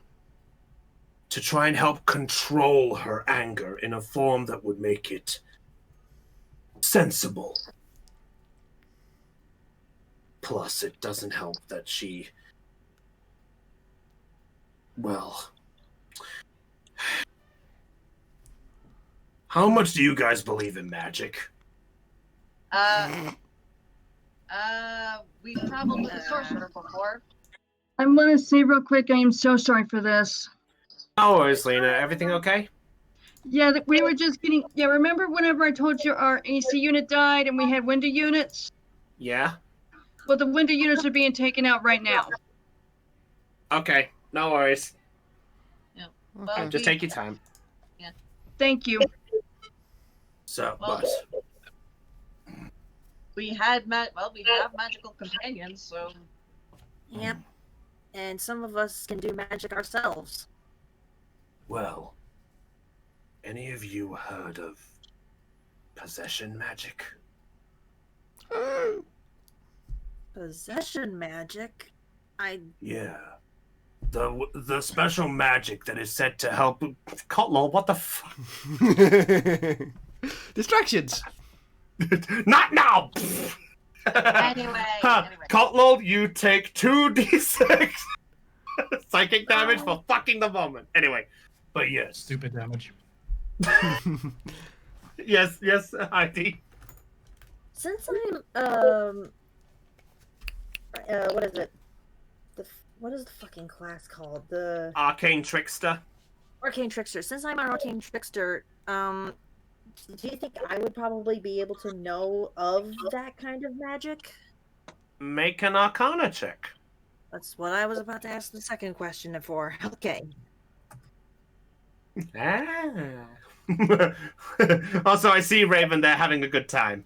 to try and help control her anger in a form that would make it sensible. Plus, it doesn't help that she... Well... How much do you guys believe in magic? We've traveled with a sorcerer before. I want to say real quick, I am so sorry for this. No worries, Lena. Everything okay? Yeah, we were just getting... Yeah, remember whenever I told you our AC unit died and we had window units? Yeah? Well, the window units are being taken out right now. Okay, no worries. Yeah. Okay. Well, Just take your time. Thank you. So, Well, but... we have magical companions, so Yep. And some of us can do magic ourselves. Well... Any of you heard of possession magic? Possession magic? Yeah. The special magic that is said to help... Cutlaw, what the fuck? Distractions. Not now! anyway. Cutlaw, you take 2d6 psychic damage for fucking the moment. Anyway, but yes. Stupid damage. yes, ID. Since I'm, what is it? What is the fucking class called? The Arcane Trickster. Arcane Trickster. Since I'm an Arcane Trickster, do you think I would probably be able to know of that kind of magic? Make an Arcana check. That's what I was about to ask the second question for. Okay. Ah. Also, I see Raven there having a good time.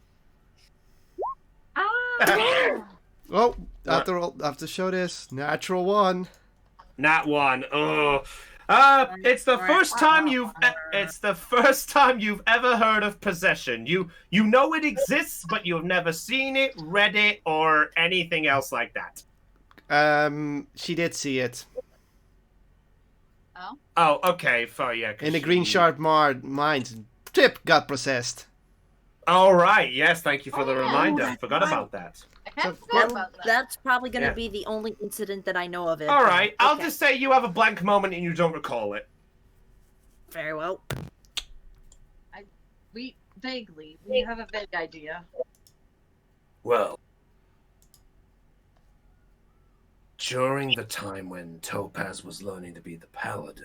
Well, after all, I have to show this. Natural one. Nat 1. Oh. It's the first time you've ever heard of possession. You know it exists, but you've never seen it, read it, or anything else like that. She did see it. Oh, okay. Yeah. In the Green Shard Mines, Trip got possessed. All right. Yes, thank you for the reminder. I forgot about that. That's probably going to be the only incident that I know of it. All right. I'll just say you have a blank moment and you don't recall it. Very well. We have a vague idea. Well, during the time when Topaz was learning to be the paladin,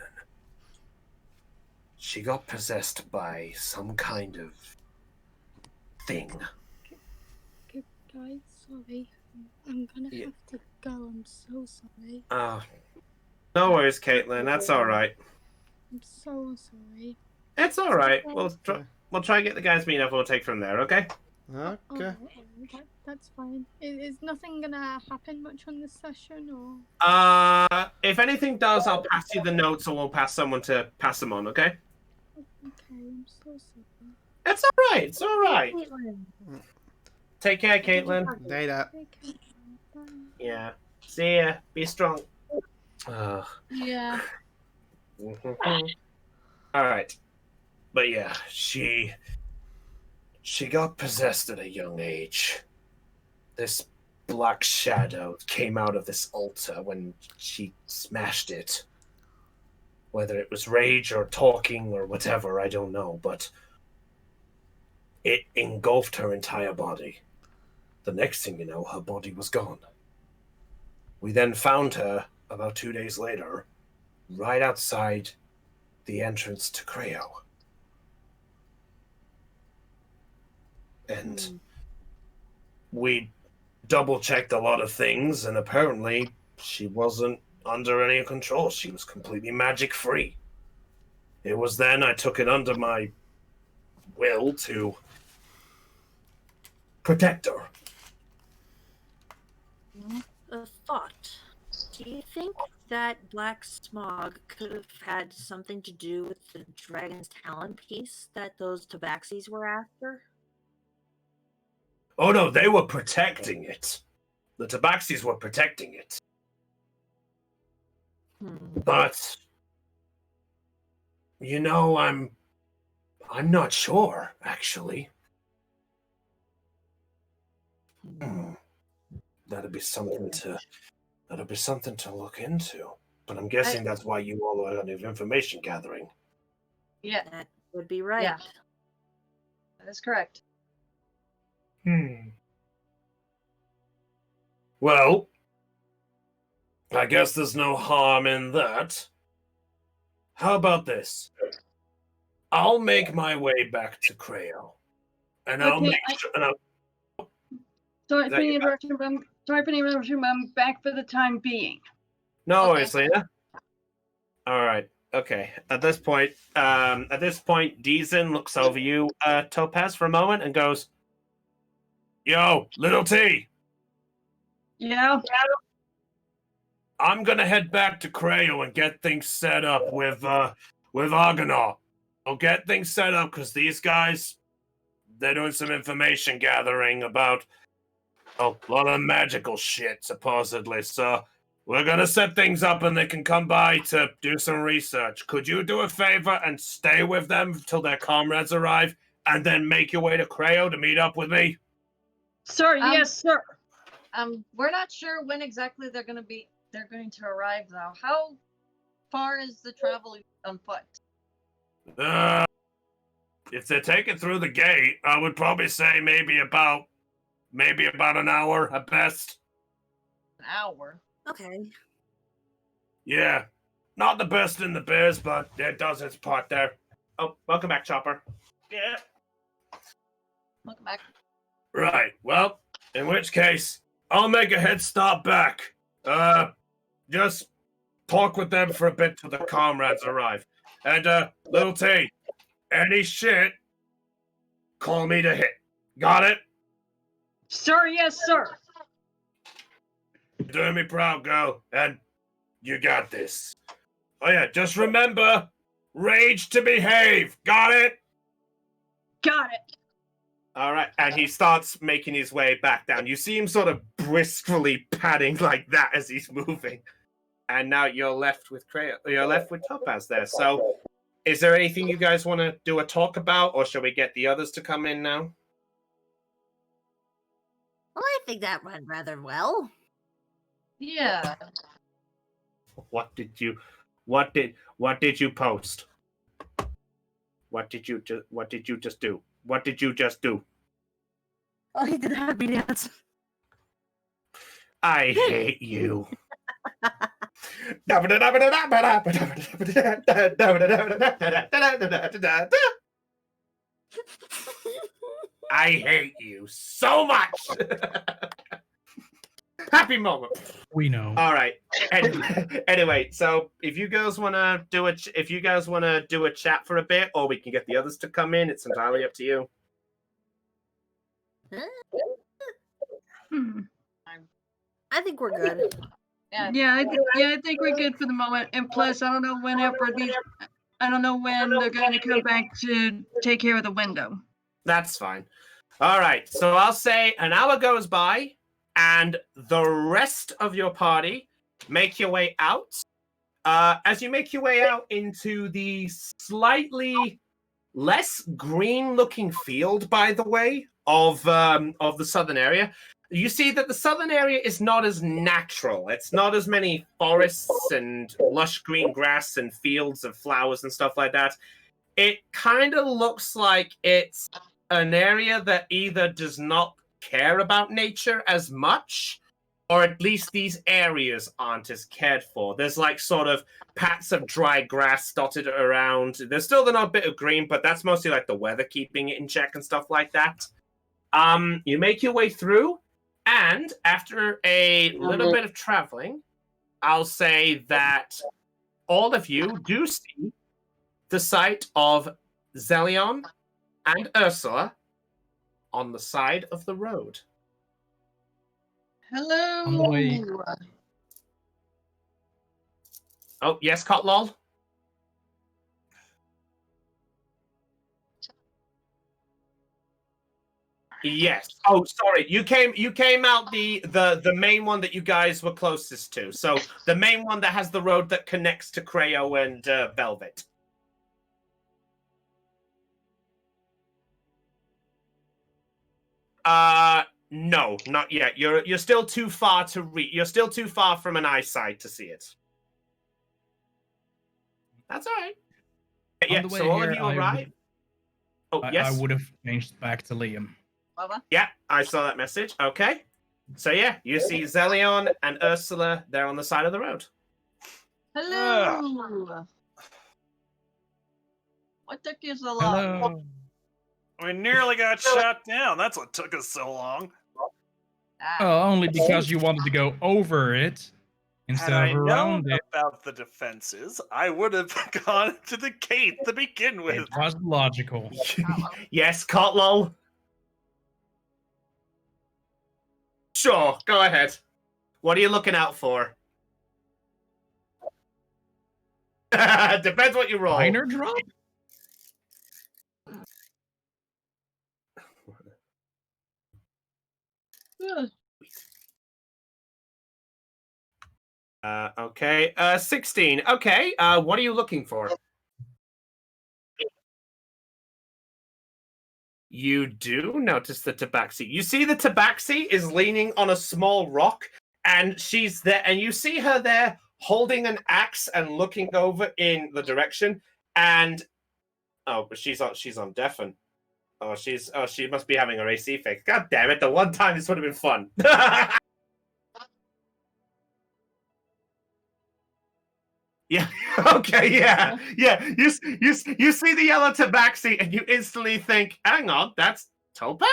she got possessed by some kind of thing. Guys, sorry. I'm gonna have to go. I'm so sorry. No worries, Caitlin. That's all right. I'm so sorry. It's all right. We'll try and get the guys meeting up. We'll take from there. Okay. Okay. That's fine. Is nothing gonna happen much on this session, or? If anything does, I'll pass you the notes, or we'll pass someone to pass them on. Okay. Okay, I'm so sorry. It's all right. It's all right. Take care, Caitlin. Data. Yeah. See ya. Be strong. Yeah. All right. But yeah, she got possessed at a young age. This black shadow came out of this altar when she smashed it. Whether it was rage or talking or whatever, I don't know, but it engulfed her entire body. The next thing you know, her body was gone. We then found her about 2 days later, right outside the entrance to Creo. And we double-checked a lot of things, and apparently she wasn't under any control. She was completely magic-free. It was then I took it under my will to protect her. a thought. Do you think that black smog could have had something to do with the dragon's talon piece that those tabaxis were after? Oh no, they were protecting it. The tabaxis were protecting it. But you know, I'm not sure, actually. That'd be something to look into. But I'm guessing that's why you all are on information gathering. Yeah, That would be right. Yeah. That is correct. Well, I guess there's no harm in that. How about this? I'll make my way back to Creo. And I'll make sure... Sorry for the interruption, but I'm back for the time being. No worries, Lena. All right. Okay. At this point, Deezen looks over you, Topaz, for a moment and goes, "Yo, little T." Yeah. I'm gonna head back to Creo and get things set up with Argonaut. I'll get things set up because these guys, they're doing some information gathering about a lot of magical shit, supposedly. So we're gonna set things up and they can come by to do some research. Could you do a favor and stay with them till their comrades arrive and then make your way to Creo to meet up with me? Sir, yes, sir. We're not sure when exactly they're going to arrive, though. How far is the travel on foot? If they're taking through the gate, I would probably say maybe about an hour at best. An hour? Okay. Yeah. Not the best in the biz, but it does its part there. "Oh, welcome back, Chopper." Yeah. Welcome back. Right. Well, in which case, I'll make a head start back. Just talk with them for a bit till the comrades arrive. And, little T, any shit, call me to hit. Got it? Sir, yes, sir. You're doing me proud, girl, and you got this. Oh yeah, just remember, rage to behave. Got it? Got it. All right, and he starts making his way back down. You see him sort of briskly padding like that as he's moving. And now you're left with Topaz there. So, is there anything you guys want to do a talk about, or shall we get the others to come in now? Well, I think that went rather well. Yeah. What did you post? What did you just do? What did you just do? Oh, he didn't have me answer. I hate you. I hate you so much. Happy moment. We know. All right. Anyway, so if you guys want to do a chat for a bit, or we can get the others to come in, it's entirely up to you. I think we're good. Yeah, I think we're good for the moment. And plus, I don't know when they're going to come back to take care of the window. That's fine. All right. So I'll say an hour goes by, and the rest of your party make your way out. As you make your way out into the slightly less green-looking field, by the way, of the southern area, you see that the southern area is not as natural. It's not as many forests and lush green grass and fields of flowers and stuff like that. It kind of looks like it's an area that either does not care about nature as much, or at least these areas aren't as cared for. There's like sort of pats of dry grass dotted around. There's still the odd bit of green, but that's mostly like the weather keeping it in check and stuff like that. You make your way through, and after a little bit of traveling, I'll say that all of you do see the sight of Zelion and Ursula on the side of the road. Hello. On the way. Oh, yes, Cotlol? Yes. Oh, sorry. You came out the main one that you guys were closest to. So the main one that has the road that connects to Creo and Velvet. No, not yet. You're still too far to reach. You're still too far from an eyesight to see it. That's all right. Yeah, so all of you arrive. Oh, yes. I would have changed back to Liam. Yeah, I saw that message. Okay. So yeah, you see Zelion and Ursula there on the side of the road. Hello. What took you so long? Hello. We nearly got shot down. That's what took us so long. Only because you wanted to go over it instead Had of I around known it. about the defenses, I would have gone to the gate to begin with. It was logical. Yes, Cotlol. Sure, go ahead. What are you looking out for? Depends what you roll. Minor drop? Okay. 16. Okay. What are you looking for? You do notice the tabaxi. You see the tabaxi is leaning on a small rock, and she's there, and you see her there holding an axe and looking over in the direction. And but she's on deafen. She must be having her AC fixed. God damn it! The one time this would have been fun. Yeah. Okay. Yeah. Yeah. You see the yellow tabaxi, and you instantly think, "Hang on, that's Topaz."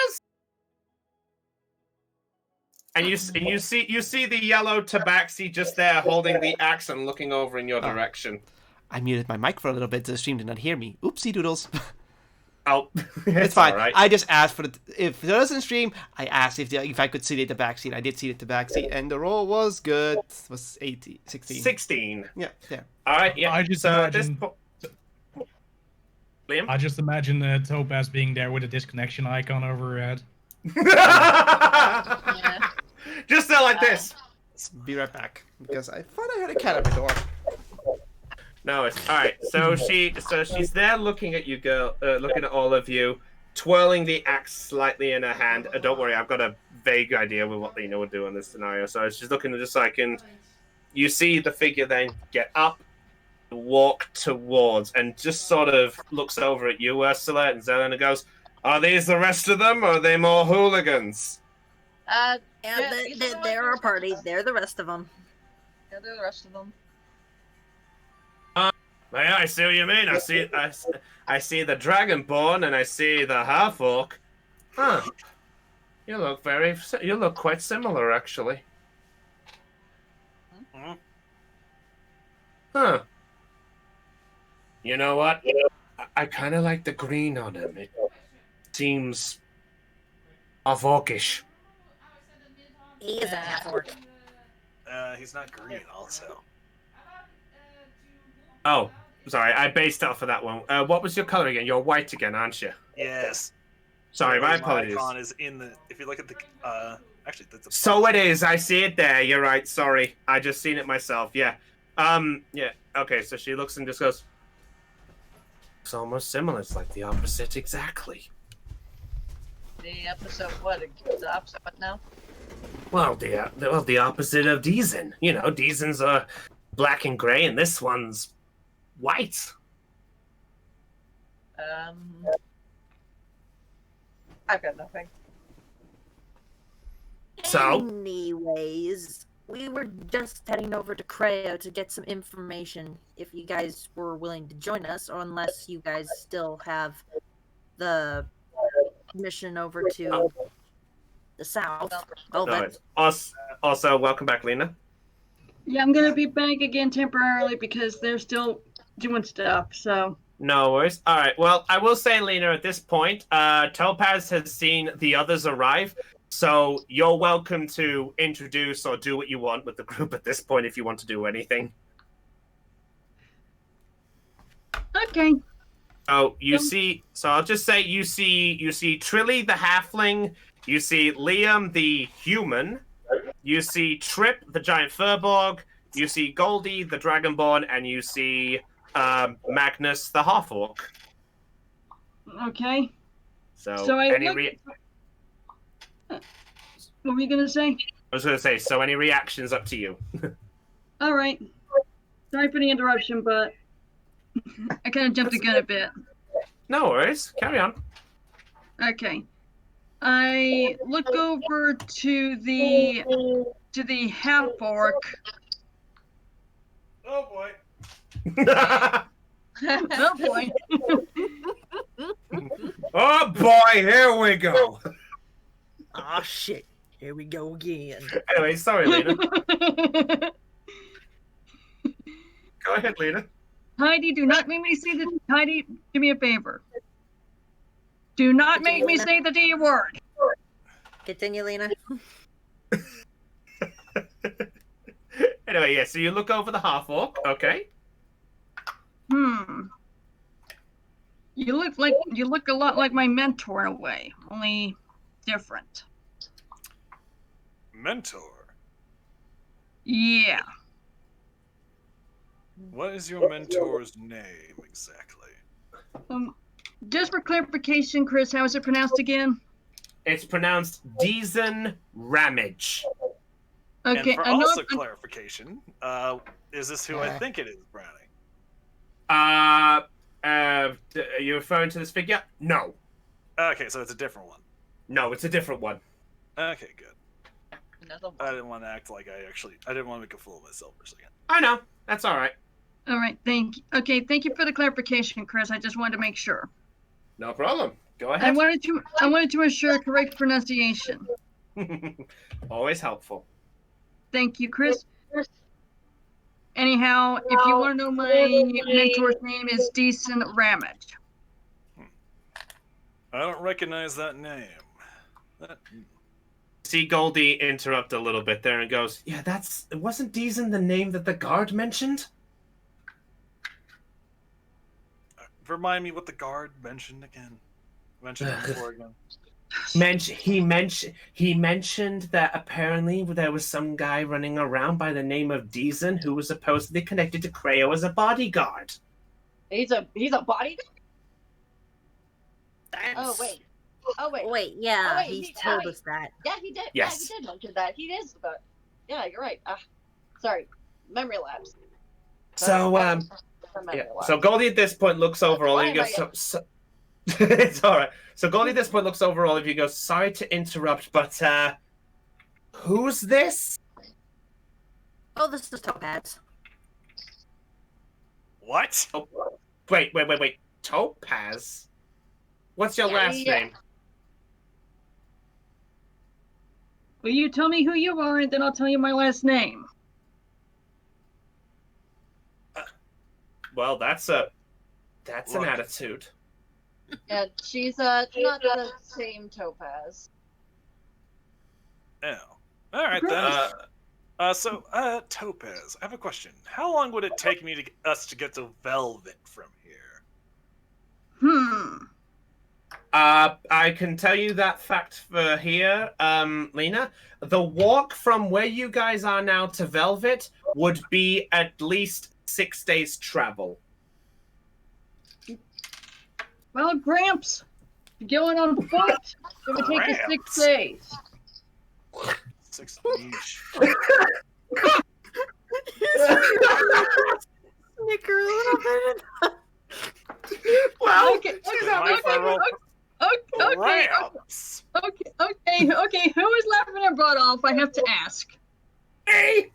And you see the yellow tabaxi just there holding the axe and looking over in your direction. I muted my mic for a little bit so the stream did not hear me. Oopsie doodles. Oh, it's fine. Right. I just asked for if there doesn't stream, I asked if I could see the tabaxi. I did see the tabaxi, and the roll was good. It was 16. 16. Yeah, there. All right. Yeah. I just imagine. Liam? I just imagine Topaz being there with a disconnection icon over her head. Yeah. Just there like this. Let's be right back because I thought I heard a cat at my door. No, it's all right. So she's there looking at you, girl, looking at all of you, twirling the axe slightly in her hand. Don't worry, I've got a vague idea with what Lena would do in this scenario. So she's looking just like you see the figure then get up, walk towards, and just sort of looks over at you, Ursula, and Zelena goes, "Are these the rest of them, or are they more hooligans?" They're our party. They're the rest of them. Yeah, they're the rest of them. Yeah, I see what you mean. I see the Dragonborn and I see the half-orc. Huh. You look quite similar, actually. Huh. You know what? I kind of like the green on him. It seems orcish. He is a half-orc. He's not green, also. Oh, sorry, I based off of that one. What was your color again? You're white again, aren't you? Yes. Sorry, my apologies. Icon is in the. If you look at the. Actually, that's a. So it is. I see it there. You're right. Sorry, I just seen it myself. Yeah. Yeah. Okay. So she looks and just goes. It's almost similar. It's like the opposite exactly. The opposite what? The opposite what now? Well, the opposite of Deezen. You know, Deezen's are black and gray, and this one's white. I've got nothing. So? Anyways, we were just heading over to Creo to get some information if you guys were willing to join us, or unless you guys still have the mission over to the south. Also, welcome back, Lena. Yeah, I'm gonna be back again temporarily because they're still doing stuff, so. No worries. All right. Well, I will say, Lena, at this point, Topaz has seen the others arrive, So you're welcome to introduce or do what you want with the group at this point if you want to do anything. Okay. So I'll just say you see Trilly the halfling, you see Liam the human, you see Trip the giant furbolg, you see Goldie the dragonborn, and you see Magnus the half-orc. Okay. So what were you gonna say? I was gonna say, so any reactions up to you. All right. Sorry for the interruption, but I kind of jumped the gun a bit. No worries. Carry on. Okay. I look over to the half orc. Oh boy. Oh boy. Oh boy, here we go. Oh shit. Here we go again. Anyway, sorry, Lena. Go ahead, Lena. Heidi, do not make me say the Heidi. Do me a favor. Do not make me say the D word. Continue, Lena. Anyway, yeah. So you look over the half orc. Okay. You look a lot like my mentor in a way, only different. Mentor? Yeah. What is your mentor's name exactly? Just for clarification, Chris, how is it pronounced again? It's pronounced Deezen Ramage. Okay. And for also clarification, is this who I think it is, Brownie? Are you referring to this figure? No. Okay, so it's a different one. No, it's a different one. Okay, good. I didn't want to act like I didn't want to make a fool of myself for a second. I know. That's all right. All right, thank you. Okay, thank you for the clarification, Chris. I just wanted to make sure. No problem. Go ahead. I wanted to ensure correct pronunciation. Always helpful. Thank you, Chris. Anyhow, if you want to know, my mentor's name is Decent Ramage. I don't recognize that name. See Goldie interrupt a little bit there and goes, "Yeah, wasn't Deezen the name that the guard mentioned?" Remind me what the guard mentioned again. Mentioned it before again. He mentioned that apparently there was some guy running around by the name of Deezen who was supposedly connected to Creo as a bodyguard. He's a bodyguard? That's... Oh wait. Wait, yeah, he's told us that. Yeah, he did. Yes. Yeah, he did mention that. He is about. Yeah, you're right. Sorry, memory lapse. So So Goldie at this point looks over all of you and goes, so it's all right. So Goldie at this point looks over all of you and goes, "Sorry to interrupt, but who's this?" Oh, this is Topaz. What? Oh, wait. Topaz? What's your last name? Will you tell me who you are, and then I'll tell you my last name? Well, that's an attitude. Yeah, she's not the same Topaz. Oh. All right then. Topaz, I have a question. How long would it take me us to get to Velvet from here? I can tell you that fact for here, Lena. The walk from where you guys are now to Velvet would be at least 6 days travel. Well, Gramps, going on foot, it would take you 6 days. 6 days. Snicker a little bit. Well, Okay. Who is laughing their butt off? I have to ask. Hey!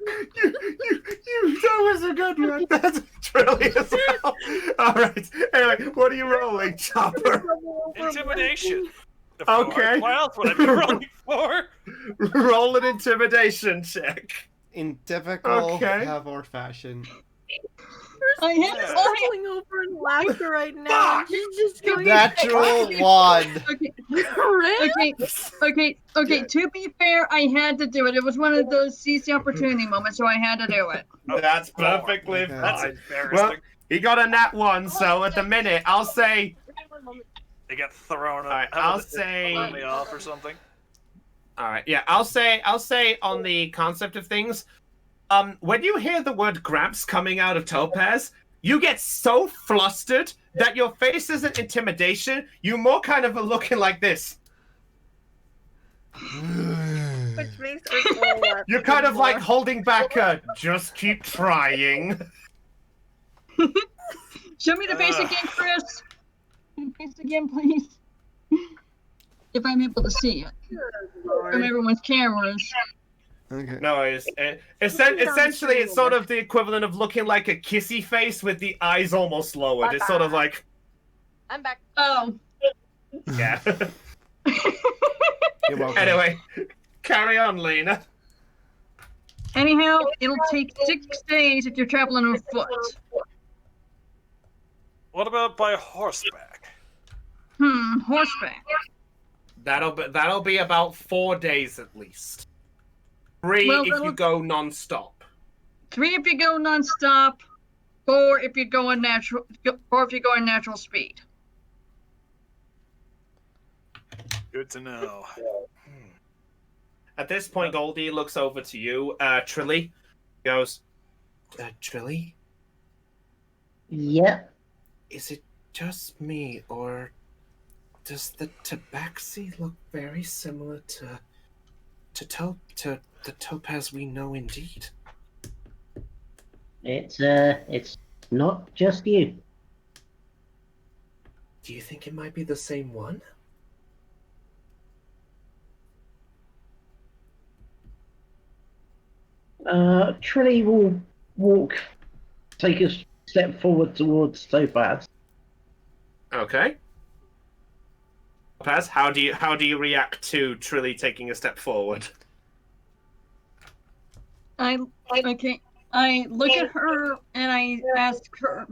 That was a good one. That's really as well. All right. Anyway, what are you rolling, Chopper? Intimidation. Okay. What else would I be rolling for? Roll an intimidation check. In typical Okay. Havor fashion. I have Yeah. Falling over in laughter right now. She's just going Natural one. Okay. Okay. To be fair, I had to do it. It was one of those seize the opportunity moments, so I had to do it. That's perfectly Okay. That's fine. embarrassing. Well, he got a nat 1, so at the minute, I'll say... They get thrown up. Alright, How I'll about they say... throw me off or something. Alright, yeah, I'll say on the concept of things, when you hear the word Gramps coming out of Topaz, you get so flustered that your face isn't intimidation, you more kind of are looking like this. Which makes Ursula laugh You're kind of more. like holding back a just keep trying. Show me the face again, Chris. The face again, please. If I'm able to see it from everyone's cameras. Okay. No, essentially it's sort of the equivalent of looking like a kissy face with the eyes almost lowered. It's sort of like, I'm back. Oh. yeah. You're welcome. Anyway, carry on, Lena. Anyhow, it'll take 6 days if you're traveling on foot. What about by horseback? Horseback. That'll be about 4 days at least. 3 Well, if that'll- you go non-stop. 3 if you go non-stop, 4 if you go in natural, 4 if you go in natural speed. Good to know. At this point, Goldie looks over to you, Trilly. Goes, Trilly, Yeah. is it just me, or does the tabaxi look very similar to the topaz we know indeed? It's not just you. Do you think it might be the same one? Trilly will take a step forward towards Topaz. Okay. Topaz, how do you react to Trilly taking a step forward? I look at her and I ask her,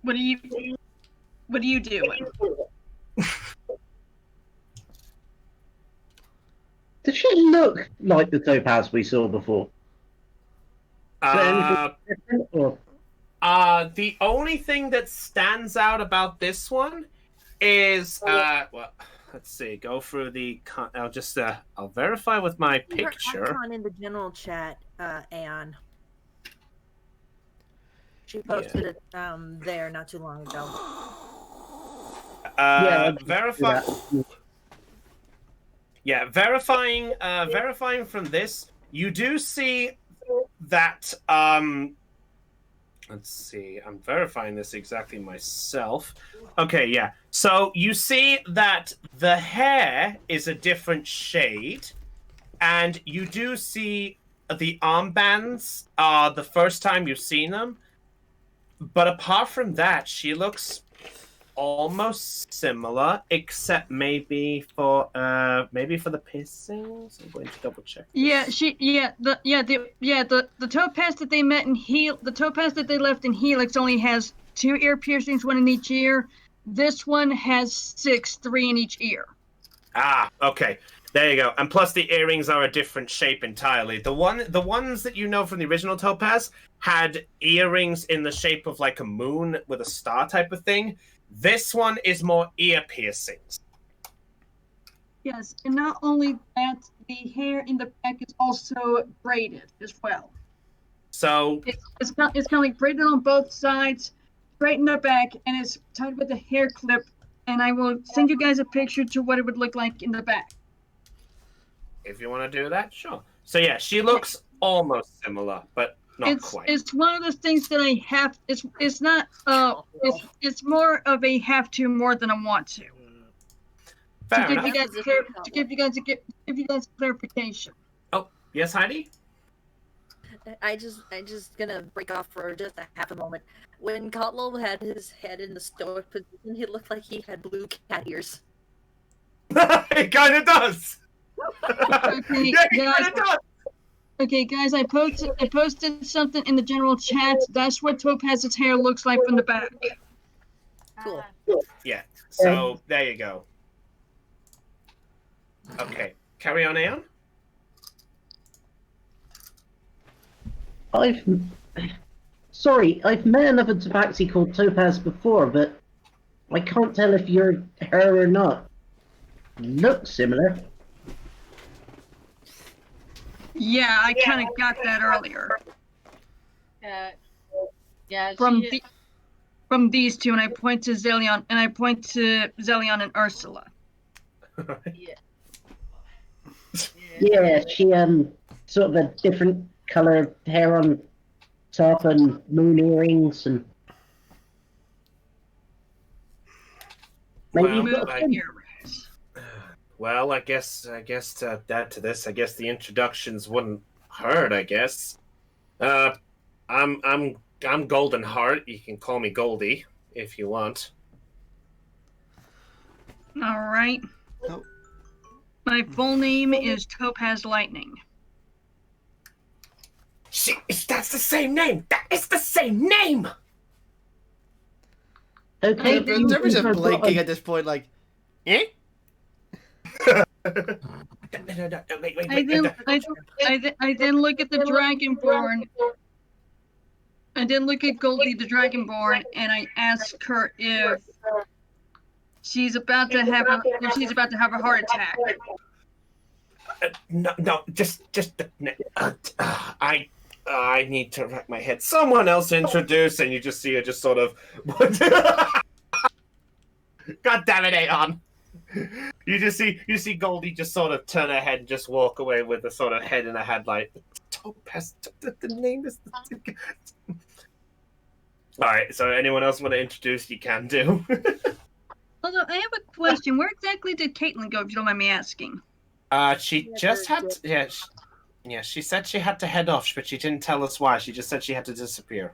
"What are you doing?" Does she look like the Topaz we saw before? Is there anything different, or? The only thing that stands out about this one is well, let's see. Go through the. I'll verify with my Her picture. icon in the general chat, Aeon. She posted it there not too long ago. Verify. Yeah, verifying from this, you do see that let's see, I'm verifying this exactly myself. Okay, yeah. So you see that the hair is a different shade, and you do see the armbands the first time you've seen them. But apart from that, she looks almost similar, except maybe for the piercings. I'm going to double check. The topaz that they met in the topaz that they left in Helix only has 2 ear piercings, 1 in each ear. This one has 6, 3 in each ear. Ah, okay. There you go. And plus the earrings are a different shape entirely. The ones that you know from the original Topaz had earrings in the shape of like a moon with a star type of thing. This one is more ear piercings. Yes, and not only that, the hair in the back is also braided as well. So it's kind of like braided on both sides, straight in the back, and it's tied with a hair clip. And I will send you guys a picture to what it would look like in the back. If you want to do that, sure. So yeah, she looks almost similar, but not quite. It's one of those things that I have. It's not. It's more of a have to more than a want to. Fair to enough. give you guys clarification. Oh yes, Heidi. I just gonna break off for just a half a moment. When Kotlo had his head in the stoic position, he looked like he had blue cat ears. It kind of does. Okay, Yeah, it does. Okay, guys, I posted something in the general chat. That's what Topaz's hair looks like from the back. Cool. Yeah. So there you go. Okay, carry on, Aeon. Sorry, I've met another tabaxi called Topaz before, but I can't tell if you're her or not. Looks similar. Yeah, I kind of got that earlier. Yeah. From these two, and I point to Zelion, and Ursula. Yeah. Yeah, she sort of a different color hair on top and moon earrings and maybe you've got a twin. Well, I guess to add to this, I guess the introductions wouldn't hurt. I guess. I'm Golden Heart. You can call me Goldie if you want. All right. Oh. My full name is Topaz Lightning. That's the same name. That is the same name. Okay, They're just blinking at this point, like, eh? I then look at the Dragonborn. I then look at Goldie the Dragonborn, and I ask her if she's about to have a heart attack. No, just. I need to wrap my head. Someone else introduce, and you just see her just sort of. God damn it, Aeon! You see Goldie just sort of turn her head and just walk away with a sort of head in her head, like Topaz. The name is. All right. So, anyone else want to introduce? You can do. Although I have a question, where exactly did Caitlin go? If you don't mind me asking. She just had. Yeah, she said she had to head off, but she didn't tell us why. She just said she had to disappear.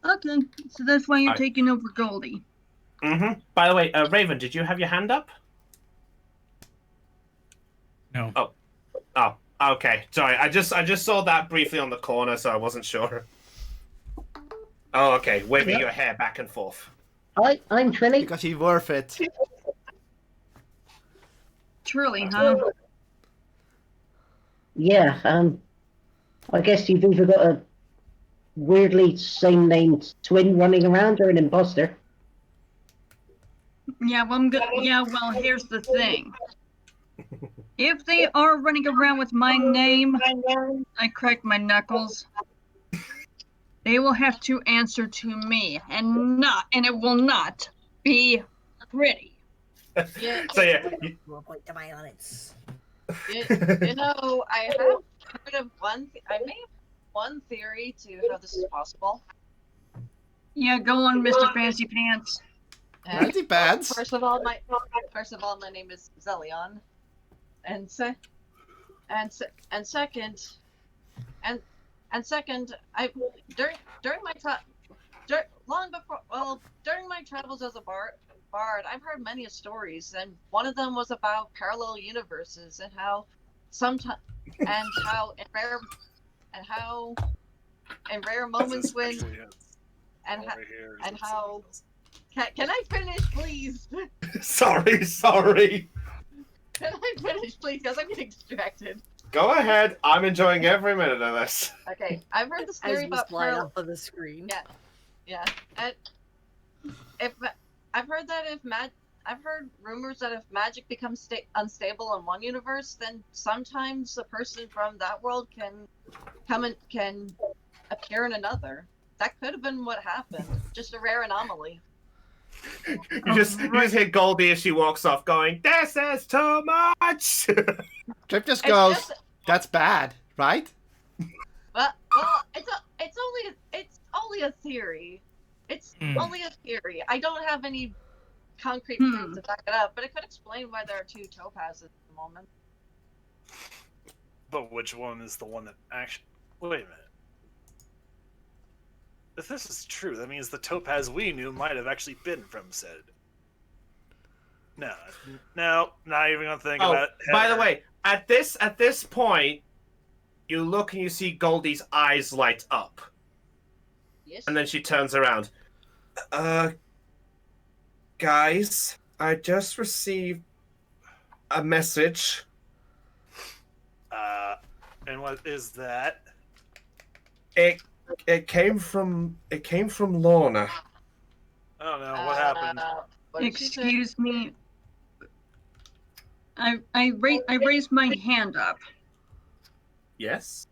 Okay, so that's why you're taking over Goldie. Mm-hmm. By the way, Raven, did you have your hand up? No. Oh, okay. Sorry, I just saw that briefly on the corner, so I wasn't sure. Oh, okay. Waving your hair back and forth. I'm Trilly. Because he's worth it. Truly, huh? Yeah, I guess you've either got a weirdly same named twin running around or an imposter. Yeah, well, here's the thing. If they are running around with my name, I crack my knuckles. They will have to answer to me, and it will not be pretty. Yeah. So yeah. Point to violence. I have heard of I may have one theory to how this is possible. Yeah, go on, Mr. Fancy Pants. Fancy Pants. First of all, my name is Zelion, and second, during my travels as a bard, I've heard many stories, and one of them was about parallel universes and how in rare moments when how can I finish, please? Sorry. Can I finish, please? Because I'm getting distracted. Go ahead. I'm enjoying every minute of this. Okay, I've heard this theory about parallel off of the screen. Yeah. And I've heard rumors that if magic becomes unstable in one universe, then sometimes a person from that world can appear in another. That could have been what happened. Just a rare anomaly. You just hear Goldie as she walks off, going, "This is too much." Trip just goes, "That's bad, right?" Well, it's only a theory. It's only a theory. I don't have any concrete proof to back it up, but it could explain why there are two topazes at the moment. But which one is the one that actually? Wait a minute. If this is true, that means the topaz we knew might have actually been from said. No, not even gonna think about it. By the way, at this point, you look and you see Goldie's eyes light up. Yes. And then she turns around. Guys, I just received a message. And what is that? It came from Lorna. Oh no, what happened? Excuse me. I raised my hand up. Yes.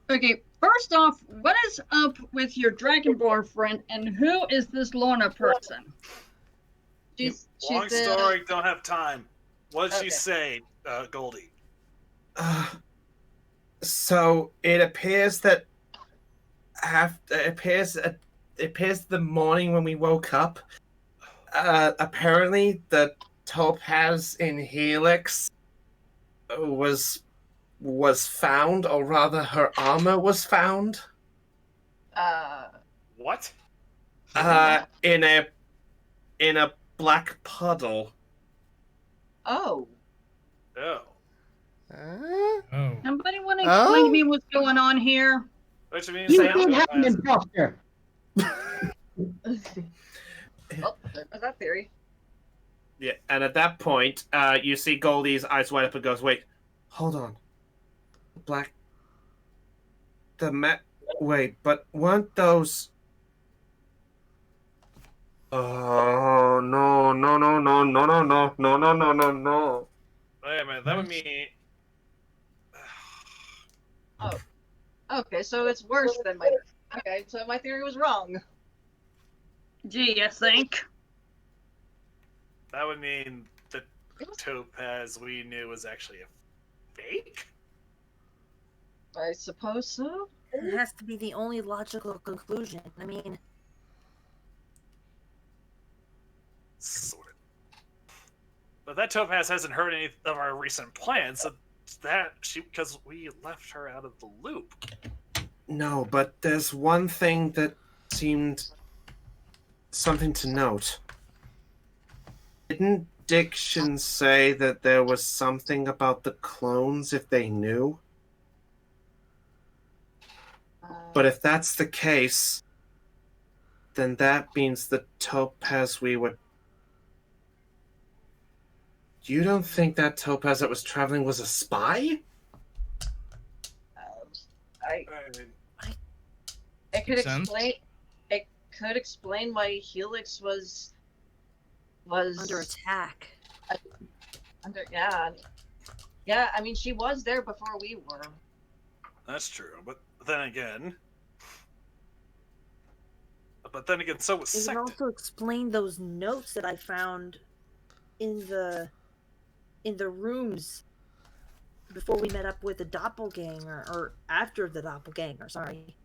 Okay, first off, what is up with your Dragonborn friend, and who is this Lorna person? Long story, don't have time. What did she say, Goldie? So it appears that it appears the morning when we woke up. Apparently the topaz in Helix was found, or rather, her armor was found. What? In a black puddle. Oh. Oh. Oh. Somebody want to explain to me what's going on here? What you mean? You don't have an imposter. Oh, there's that theory. Yeah, and at that point, you see Goldie's eyes wide up and goes, "Wait, hold on, wait, but weren't those?" Oh no! Wait a minute, that would mean. Oh. Okay, so it's worse than my. Okay, so my theory was wrong. Gee, you think? That would mean the topaz we knew was actually a fake? I suppose so. It has to be the only logical conclusion. I mean, Sort of. But that topaz hasn't heard any of our recent plans, so because we left her out of the loop. No, but there's one thing that seemed something to note. Didn't Diction say that there was something about the clones if they knew? But if that's the case, then that means the topaz we were... You don't think that topaz that was traveling was a spy? It could Sense? explain. It could explain why Helix was under attack. Yeah. I mean, she was there before we were. That's true, but then again, so was It can Secta. also explain those notes that I found in the rooms before we met up with the doppelganger, or after the doppelganger. Sorry.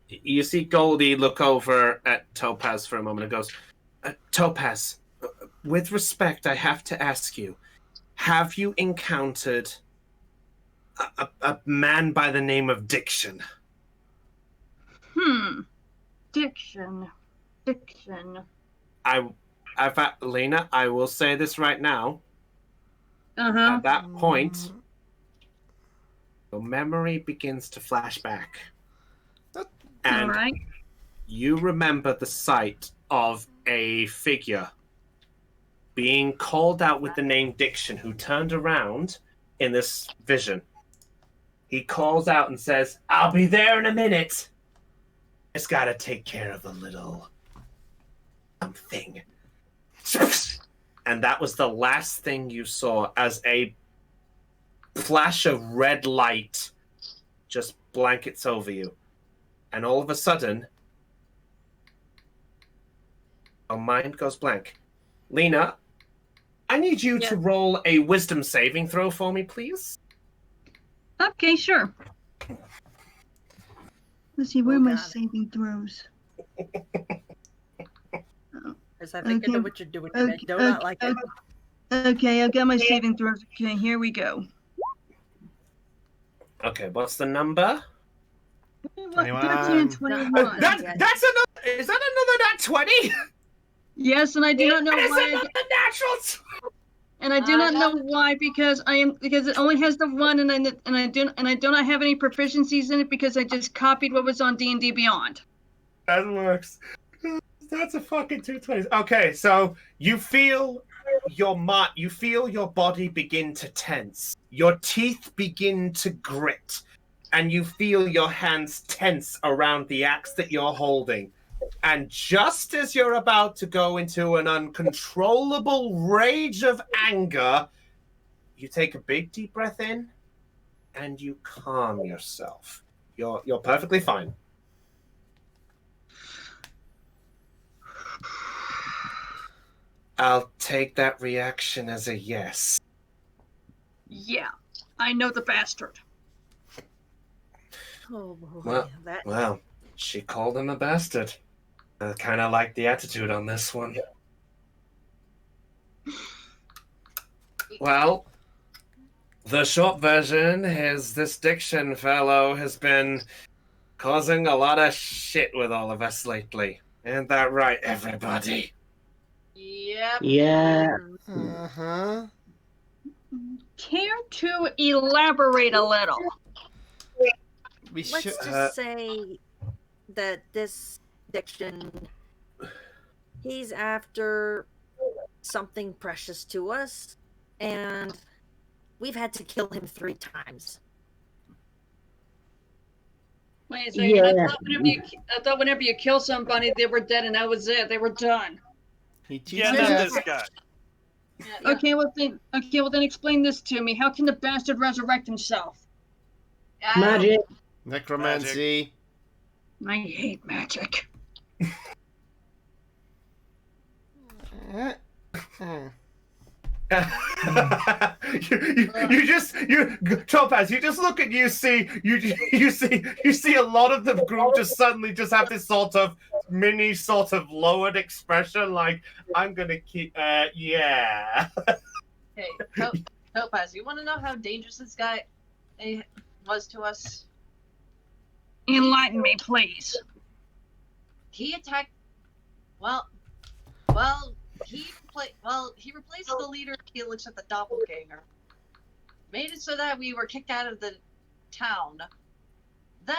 You see Goldie look over at Topaz for a moment and goes, Topaz, with respect, I have to ask you, have you encountered a man by the name of Diction? Diction. Lena, I will say this right now. Uh-huh. At that point, your memory begins to flash back. And All right. you remember the sight of a figure being called out with the name Diction, who turned around in this vision. He calls out and says, "I'll be there in a minute. Just gotta take care of a little something." And that was the last thing you saw, as a flash of red light just blankets over you. And all of a sudden, our mind goes blank. Lena, I need you to roll a wisdom saving throw for me, please. Okay, sure. Let's see, where are my saving throws? Because I think you know what you're doing. I do not like it. Okay, I've got my saving throws. Okay, here we go. Okay, what's the number? 13 and 21. That's another. Is that another nat 20? Yes, and I do not know That is why. another natural. And I do not know why, because it only has the one, and I do not have any proficiencies in it because I just copied what was on D&D Beyond. That works. That's a fucking 220. Okay, so you feel your body begin to tense. Your teeth begin to grit, and you feel your hands tense around the axe that you're holding. And just as you're about to go into an uncontrollable rage of anger, you take a big deep breath in and you calm yourself. You're perfectly fine. I'll take that reaction as a yes. Yeah, I know the bastard. Oh boy, Well, she called him a bastard. I kind of like the attitude on this one. Well, the short version is this Diction fellow has been causing a lot of shit with all of us lately. Isn't that right, everybody? Yep. Yeah. Uh-huh. Care to elaborate a little? We Let's should. just say that this Diction, he's after something precious to us, and we've had to kill him 3 times. Wait a second. Yeah. I thought whenever you kill somebody, they were dead and that was it. They were done. He Yeah, teaches not us. this guy. Okay, well then explain this to me. How can the bastard resurrect himself? Magic. Necromancy. I hate magic. Topaz, you just look at you see a lot of the group just suddenly just have this sort of mini sort of lowered expression like I'm gonna keep yeah. Hey, Topaz, you want to know how dangerous this guy was to us? Enlighten me, please. He attacked. He replaced the leader of Helix with the doppelganger. Made it so that we were kicked out of the town. Then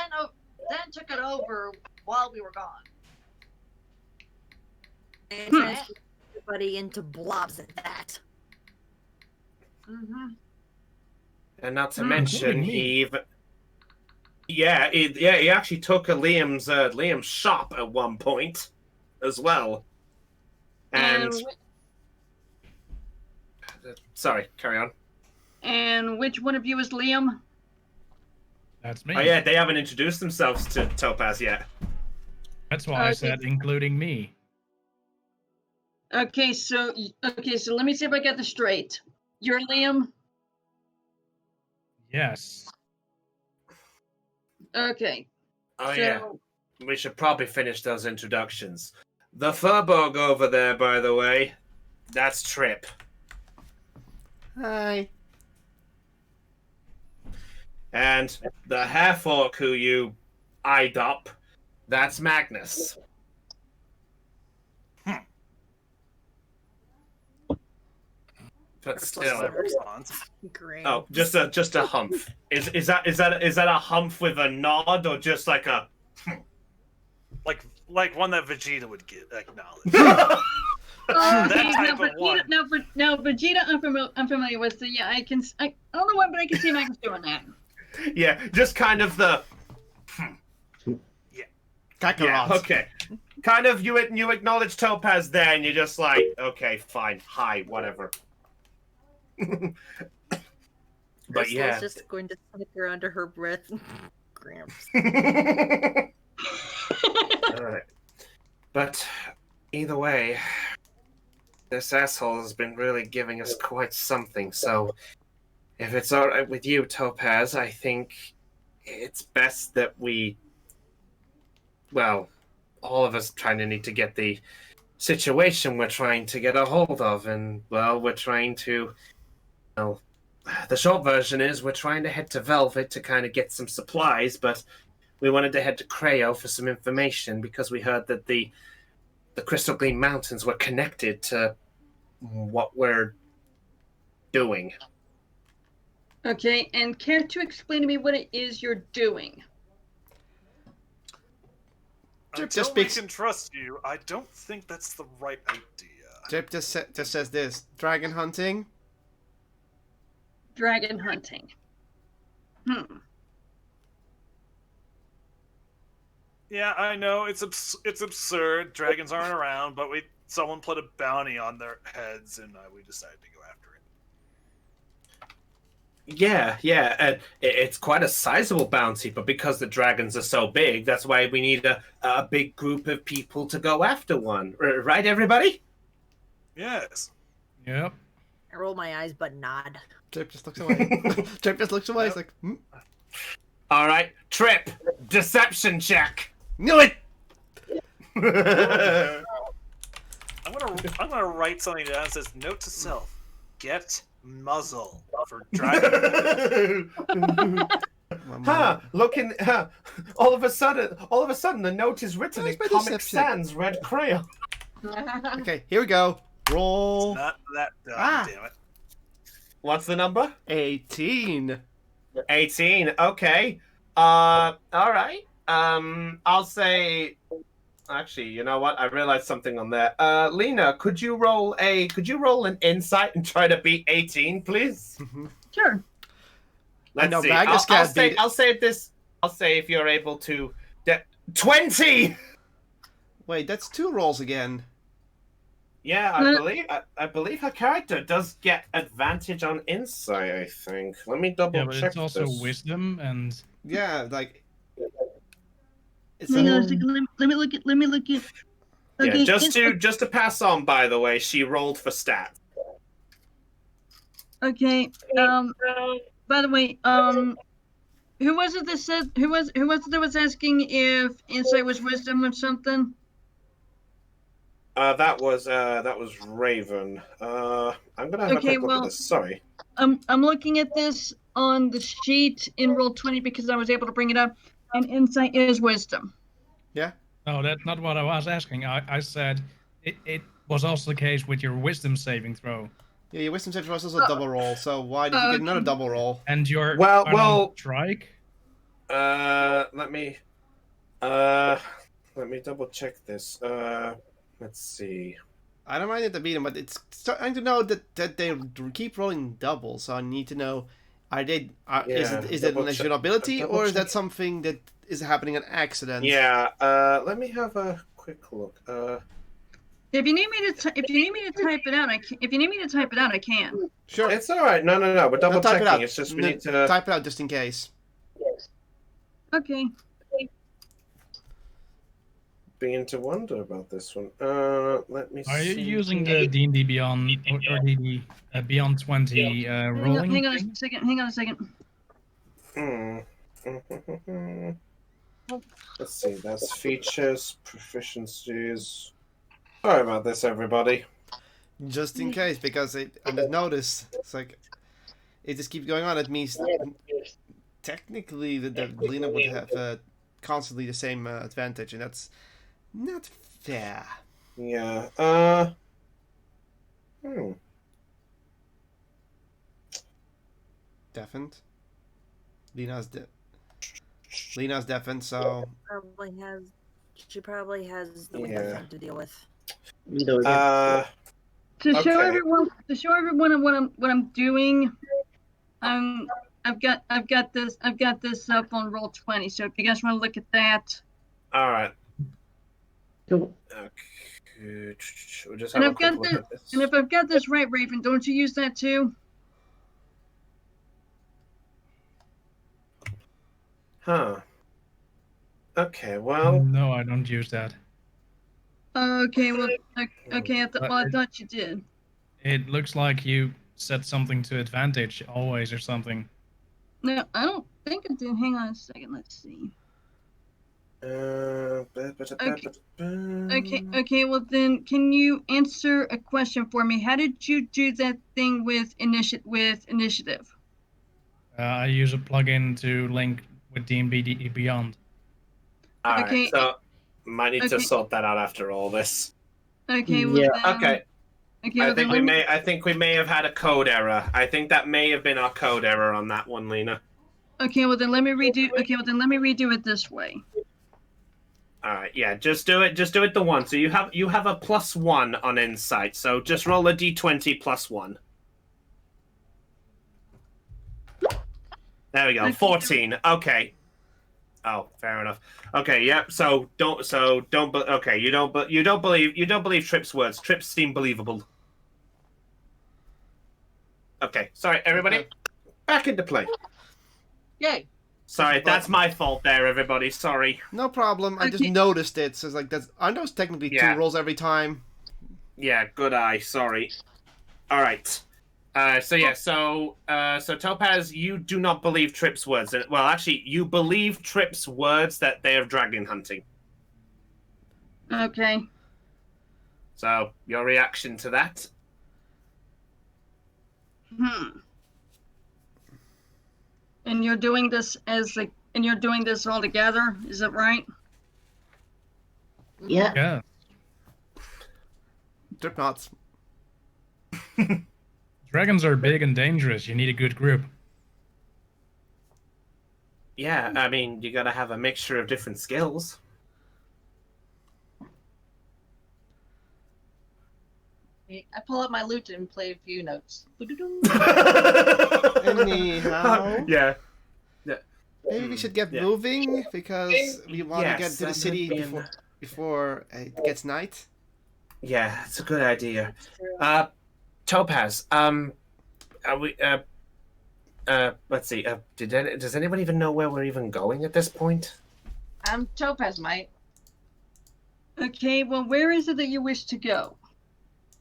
took it over while we were gone. And transferred everybody into blobs at that. Mm-hmm. And not to mention me. he actually took Liam's shop at one point as well. And sorry, carry on. And which one of you is Liam? That's me. Oh yeah, they haven't introduced themselves to Topaz yet. That's why I said including me. Okay, so let me see if I get this straight. You're Liam? Yes. Okay. Oh yeah. We should probably finish those introductions. The Furbolg over there, by the way, that's Trip. Hi. And the half-orc who you eyed up, that's Magnus. But still. Great. Oh, just a humph. Is that a humph with a nod or just like a like one that Vegeta would get acknowledged. That type of one. Now, Vegeta, I'm familiar with. So yeah, I don't know why, but I can see Magnus doing that. Yeah, just kind of the Kakarot. yeah, okay. Kind of you acknowledge Topaz there and you're just like, okay, fine, hi, whatever. But Ursula's yeah. just going to snicker under her breath. Gramps. Alright. But either way, this asshole has been really giving us quite something, so if it's alright with you, Topaz, I think it's best that we, well, all of us kind of need to get the situation we're trying to get a hold of, and, well, we're trying to, well, the short version is we're trying to head to Velvet to kind of get some supplies, but we wanted to head to Creo for some information because we heard that the Crystal Gleam Mountains were connected to what we're doing. Okay, and care to explain to me what it is you're doing? until we can trust you, I don't think that's the right idea. Trip just says this: dragon hunting. Dragon hunting. Yeah, I know it's absurd. Dragons aren't around, but someone put a bounty on their heads, and we decided to go after it. Yeah, and it's quite a sizable bounty, but because the dragons are so big, that's why we need a big group of people to go after one. Right, everybody? Yes. Yep. I roll my eyes but nod. Trip just looks away. Trip just looks away. He's like, All right, Trip, deception check. Knew it. I'm gonna write something down that says, "Note to self: get muzzle for dragon." Looking. All of a sudden, the note is written in Comic deception? Sans red crayon. Okay, here we go. Roll. Not that dumb, damn it. What's the number? 18. 18. Okay. All right. I'll say. Actually, you know what? I realized something on there. Lena, could you roll an insight and try to beat 18, please? Sure. Let's see. I'll say if you're able to. 20. Wait, that's 2 rolls again. Yeah, I believe her character does get advantage on insight. I think. Let me double but check. it's also this. wisdom and. Yeah, like. Hang on a second. Let me look at. Okay, Yeah, just to pass on. By the way, she rolled for stats. Okay. By the way, who was it that said? Who was it that was asking if insight was wisdom or something? That was Raven. I'm gonna have a quick look at this. Sorry. I'm looking at this on the sheet in roll 20 because I was able to bring it up, and insight is wisdom. Yeah. No, that's not what I was asking. I said it was also the case with your wisdom saving throw. Yeah, your wisdom saving throw is also a double roll. So why did you get another double roll? And your strike. Let me double check this. Let's see. I don't mind it to beat them, but it's starting to know that they keep rolling double. So I need to know: is it an additional ability, or is that something that is happening an accident? Yeah. Let me have a quick look. If you need me to type it out, I can. Sure. It's all right. No. We're double checking. It's just we need to type it out just in case. Okay. Begin to wonder about this one. Let me. Are you using the D&D Beyond or the Beyond 20 rolling? Hang on a second. Let's see. That's features, proficiencies. Sorry about this, everybody. Just in case, because I just noticed it's like it just keeps going on. It means technically that Lena would have constantly the same advantage, and that's not fair. Yeah. Deafened. Lena's deafened, so she probably has the window thing to deal with. To show everyone what I'm doing, I've got this up on roll 20. So if you guys want to look at that. All right. Cool. Okay. We'll just And have a quick look at this. if I've got this right, Raven, don't you use that too? Huh. Okay. Well. No, I don't use that. Okay. Well. Okay. I thought you did. It looks like you set something to advantage always or something. No, I don't think I did. Hang on a second. Let's see. Okay. Well, then, can you answer a question for me? How did you do that thing with initiative? I use a plugin to link with D&D Beyond. All Okay. right. So might need to sort that out after all this. Okay. Well, then, Okay. Okay. I think we may have had a code error. I think that may have been our code error on that one, Lena. Okay. Well, then let me redo. Okay. Well, then let me redo it this way. All right, yeah, just do it. Just do it the one. So you have a +1 on insight. So just roll a d20 +1. There we go. 14. Okay. Oh, fair enough. Okay, yep. Okay, you don't believe Trip's words. Trips seem believable. Okay, sorry, everybody. Back into play. Yay. Sorry, that's my fault there, everybody. Sorry. No problem. I just noticed it. So it's like I know it's technically 2 rolls every time. Yeah, good eye. Sorry. All right. So Topaz, you do not believe Trip's words. Well, actually, you believe Trip's words that they are dragon hunting. Okay. So your reaction to that? And you're doing this all together, is it right? Yeah. Yeah. Trip knots. Dragons are big and dangerous. You need a good group. Yeah, I mean, you gotta have a mixture of different skills. I pull up my lute and play a few notes. Anyhow. Yeah. Maybe we should get moving because we want to get to the city before it gets night. Yeah, it's a good idea. Topaz, let's see. Does anyone even know where we're even going at this point? Topaz might. Okay, well, where is it that you wish to go?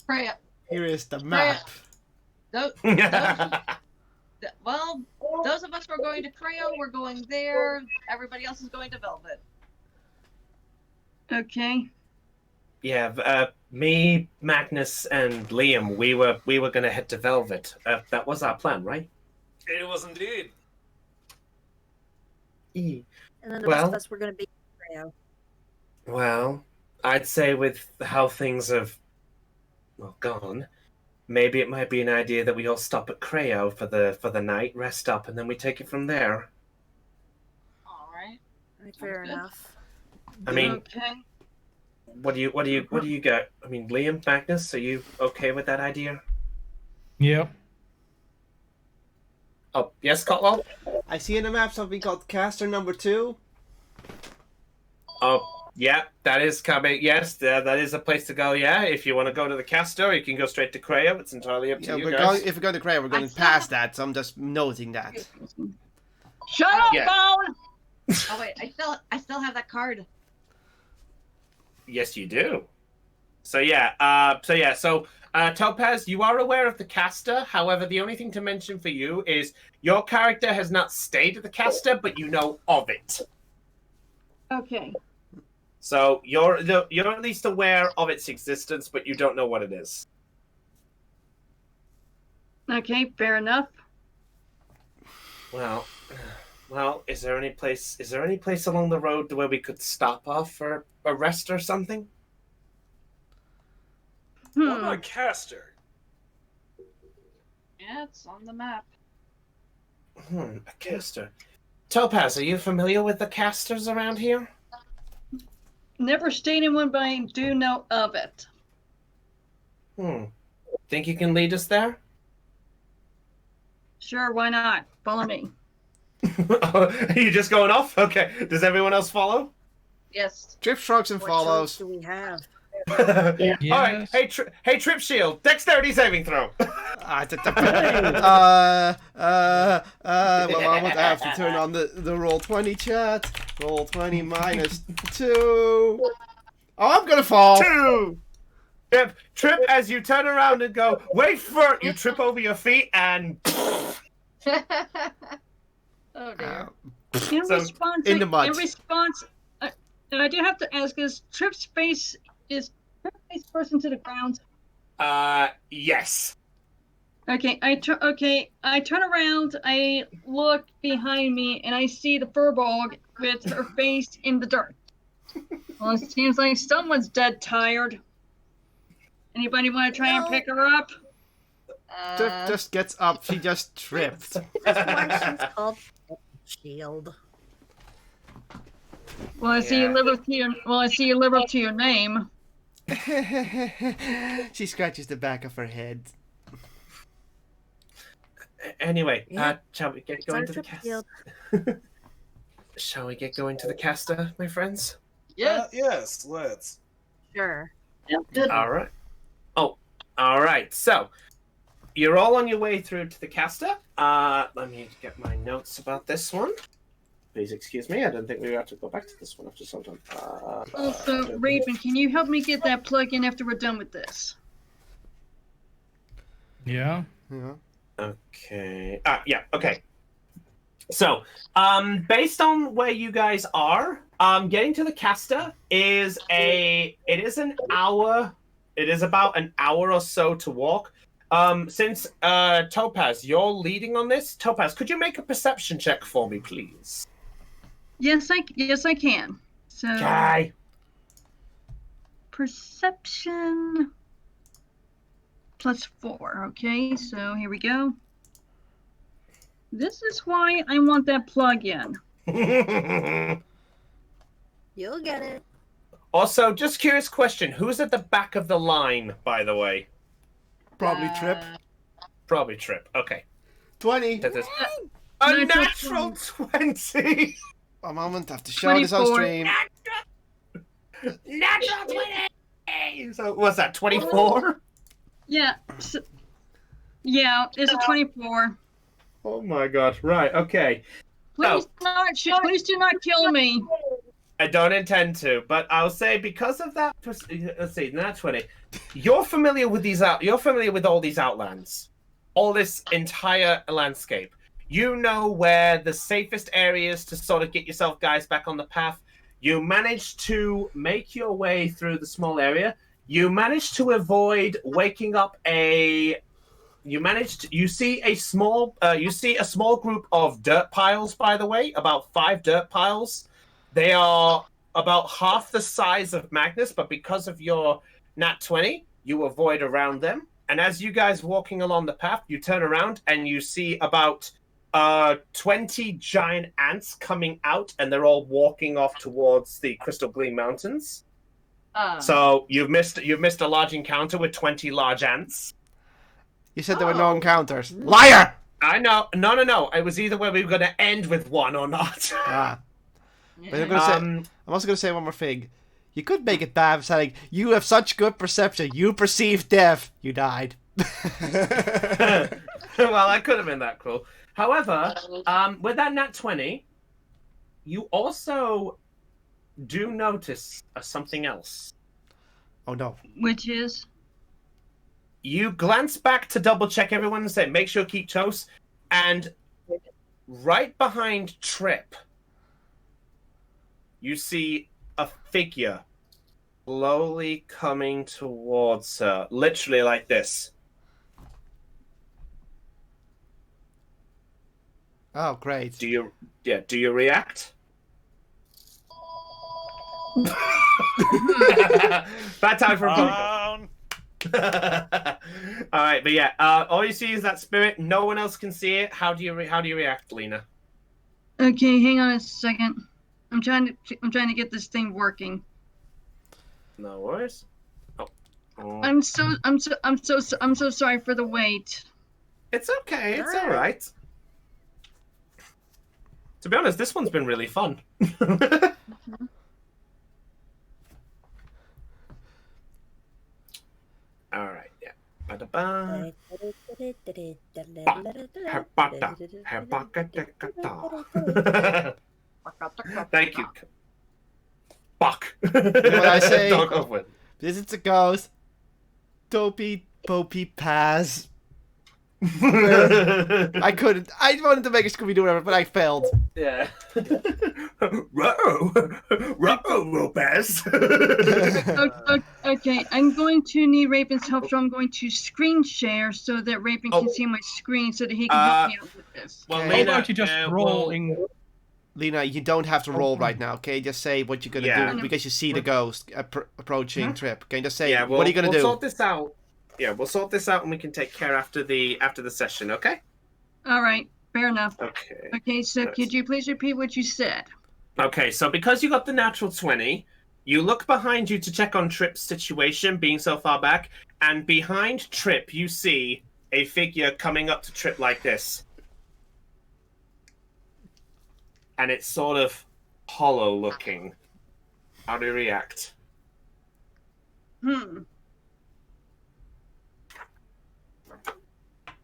Freya. Here is the map. Well, those of us who are going to Creo, we're going there. Everybody else is going to Velvet. Okay. Yeah, me, Magnus, and Liam, we were gonna head to Velvet. That was our plan, right? It was indeed. And then the rest of us were going to be Creo. Well, I'd say with how things have gone, maybe it might be an idea that we all stop at Creo for the night, rest up, and then we take it from there. All right. Fair enough. I mean, okay. What do you got? I mean, Liam, Magnus, are you okay with that idea? Yep. Oh, yes, Cotwell? I see in the map something called Caster number 2. Oh, yeah, that is coming. Yes, that is a place to go, yeah. If you want to go to the Castor, you can go straight to Creo. It's entirely up to you guys. If we go to Creo, we're going past that, so I'm just noting that. Shut up, phone! Oh wait, I still have that card. Yes, you do. So Topaz, you are aware of the caster. However, the only thing to mention for you is your character has not stayed at the caster, but you know of it. Okay. So you're at least aware of its existence, but you don't know what it is. Okay, fair enough. Well, is there any place along the road where we could stop off for a rest or something? What about Caster? Yeah, it's on the map. A caster. Topaz, are you familiar with the casters around here? Never stayed in one, but I do know of it. Think you can lead us there? Sure, why not? Follow me. Are you just going off? Okay. Does everyone else follow? Yes. Trip shrugs and follows. What choice do we have? Yeah. All right. Hey, Trip Shield. Dexterity saving throw. Well, I would have to turn on the roll 20 chat. Roll 20 minus 2. Oh, I'm gonna fall. 2. Yep. Trip as you turn around and go. Wait for it. You trip over your feet and. Oh dear. In mud. response, and I do have to ask: is Trip's face first into the ground? Yes. Okay, I turn around, I look behind me, and I see the furball with her face in the dirt. Well, it seems like someone's dead tired. Anybody want to try and pick her up? Trip just gets up. She just tripped. That's why she's called Shield. Well, I see you live up to your. Well, I see you live up to your name. She scratches the back of her head. Anyway, Yeah. shall we get going to the caster? Shall we get going to the caster, my friends? Yes. Yes, let's. Sure. Good. All right. Oh, all right. So, you're all on your way through to the caster. Let me get my notes about this one. Please excuse me. I don't think we have to go back to this one after some time. Also, Raven, can you help me get that plug in after we're done with this? Yeah. Yeah. Okay. Yeah. Okay. So, based on where you guys are, getting to the caster is an hour. It is about an hour or so to walk. Since Topaz, you're leading on this. Topaz, could you make a perception check for me, please? Yes, I can. So Okay. perception +4. Okay, so here we go. This is why I want that plug-in. You'll get it. Also, just curious question: who's at the back of the line, by the way? Probably Trip. Probably Trip. Okay. 20. A natural 20. A moment, I have to show this on 24. stream. Natural 20. So what's that? 24. Yeah. So, yeah, it's a 24. Oh my god! Right. Okay. Please please do not kill me. I don't intend to, but I'll say because of that. Let's see, nat 20. You're familiar with these You're familiar with all these outlands, all this entire landscape. You know where the safest areas to sort of get yourself guys back on the path. You managed to make your way through the small area. You managed to avoid waking up You see a small group of dirt piles, by the way, about 5 dirt piles. They are about half the size of Magnus, but because of your nat 20, you avoid around them. And as you guys walking along the path, you turn around and you see about 20 giant ants coming out, and they're all walking off towards the Crystal Gleam Mountains. So you've missed a large encounter with 20 large ants. You said there were no encounters. Liar! I know. No. It was either where we were going to end with one or not. Ah. But I'm also going to say one more thing. You could make it bad saying, you have such good perception. You perceive death. You died. Well, I could have been that cruel. However, with that nat 20, you also do notice something else. Oh, no. Which is? You glance back to double check everyone and say, make sure keep close. And right behind Trip, you see a figure slowly coming towards her. Literally like this. Oh, great. Do you react? Bad time for a All right, but yeah, all you see is that spirit. No one else can see it. How do you react, Lena? Okay, hang on a second. I'm trying to get this thing working. No worries. I'm so sorry for the wait. It's okay. It's all right. To be honest, this one's been really fun. All right, yeah. Ba-da-ba. Thank you. Fuck. You know what I say? Don't go with. Visits a ghost. Dopey, popey, Paz. I couldn't. I wanted to make a Scooby-Doo whatever, but I failed. Yeah. Ruh-oh, Lopez. Okay, I'm going to need Raven's help, so I'm going to screen share so that Raven can see my screen so that he can help me out with this. Well, How about you just rolling? Lena, you don't have to roll right now, okay? Just say what you're gonna do because you see the ghost approaching Trip. Okay, just say what are you gonna do? We'll sort this out. Yeah, we'll sort this out and we can take care after the session, okay? All right, fair enough. Okay. Okay, so could you please repeat what you said? Okay, so because you got the natural 20, you look behind you to check on Trip's situation, being so far back, and behind Trip, you see a figure coming up to Trip like this. And it's sort of hollow looking. How do you react?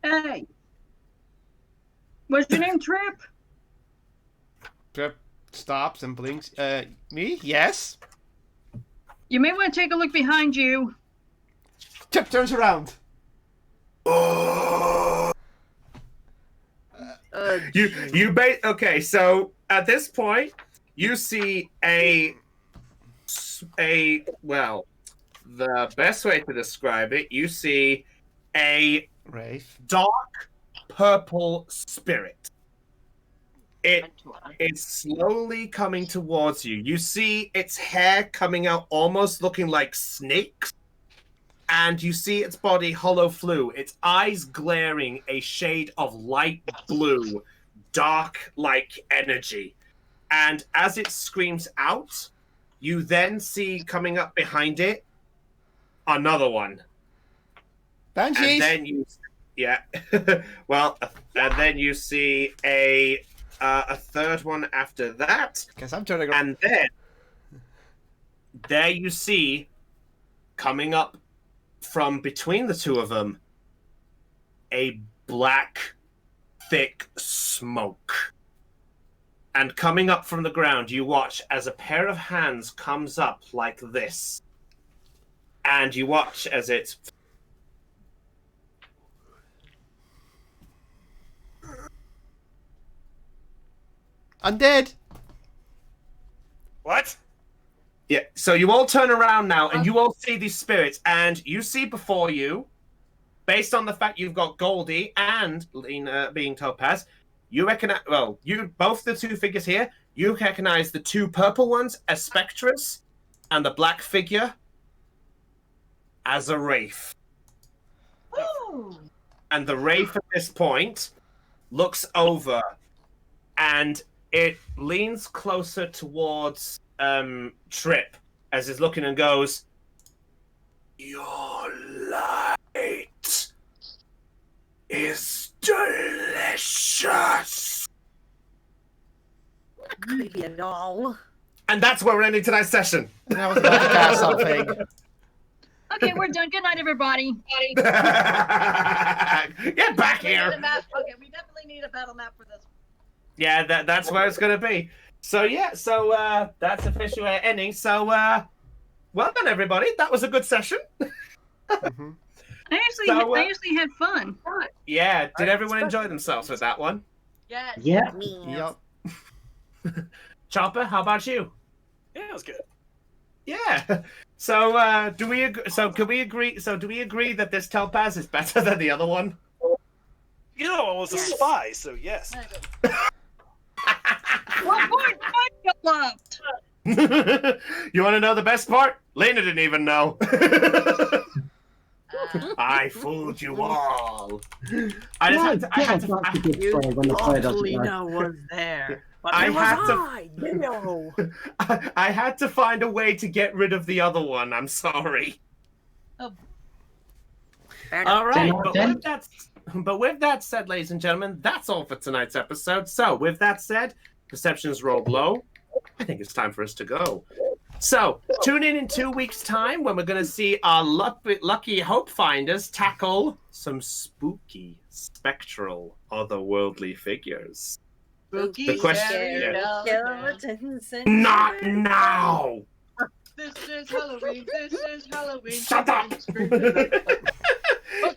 Hey. What's your name, Trip? Trip stops and blinks. Me? Yes? You may want to take a look behind you. Trip turns around. Okay, so at this point, you see well, the best way to describe it, you see a Wraith. dark purple spirit. It is slowly coming towards you. You see its hair coming out, almost looking like snakes. And you see its body hollow flue, its eyes glaring a shade of light blue, dark-like energy. And as it screams out, you then see coming up behind it another one. Banshees. And then you, well, and then you see a third one after that. Guess I'm turning around. And then there you see coming up from between the two of them a black, thick smoke. And coming up from the ground, you watch as a pair of hands comes up like this. And you watch as it's... Undead. What? Yeah, so you all turn around now, and you all see these spirits, and you see before you, based on the fact you've got Goldie and Lena being Topaz, you recognize, well, you both the two figures here, you recognize the two purple ones as Spectress, and the black figure as a Wraith. Ooh. And the Wraith at this point looks over, and it leans closer towards Trip as it's looking and goes, "Your light is delicious." Not creepy at all. And that's where we're ending tonight's session. That was about to cast something. Okay, we're done. Good night, everybody. Get back here. Okay, we definitely need a battle map for this. Yeah, that's where it's gonna be. So yeah, that's officially ending. So well done, everybody. That was a good session. Mm-hmm. I actually had fun. Yeah, did everyone enjoy themselves with that one? Yes. Yeah. Yep. Chopper, how about you? Yeah, it was good. Yeah. So do we agree? So can we agree? So do we agree that this Topaz is better than the other one? You know, I was a spy, so yes. What part you loved? You want to know the best part? Lena didn't even know. I fooled you all. I had to Lena was there. But I had to find a way to get rid of the other one. I'm sorry. Oh. All right, but with that said, ladies and gentlemen, that's all for tonight's episode. So, with that said, perceptions rolled low. I think it's time for us to go. So, tune in 2 weeks' time when we're going to see our lucky Hope Finders tackle some spooky, spectral, otherworldly figures. Spooky. The question, Skeletons and not now. This is Halloween. This is Halloween. Shut up.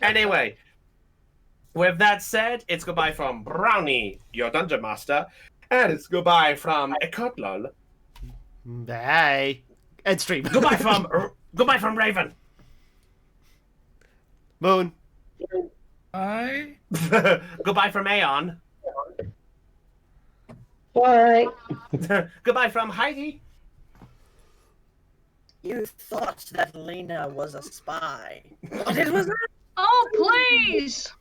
Anyway, with that said, it's goodbye from Brownie, your dungeon master, and it's goodbye from Ekotlol. Bye. End stream. Goodbye from Raven. Moon. Bye. Goodbye from Aeon. Bye. Goodbye from Heidi. You thought that Lena was a spy, but it was not. Oh, please!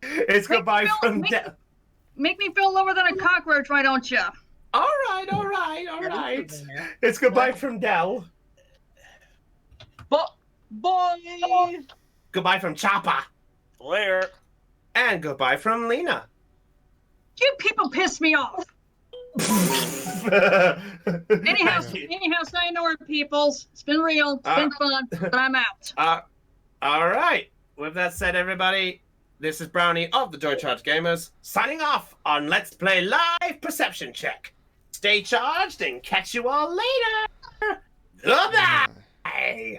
It's goodbye from make me feel lower than a cockroach, why don't you? All right. It's goodbye from Dell. Bye. Goodbye from Chopper. Later. And goodbye from Lena. You people piss me off. Anyhow, sayonara, peoples. It's been real. It's been fun, but I'm out. All right. With that said, everybody, this is Brownie of the Joy Charge Gamers signing off on Let's Play Live Perception Check. Stay charged and catch you all later. Goodbye.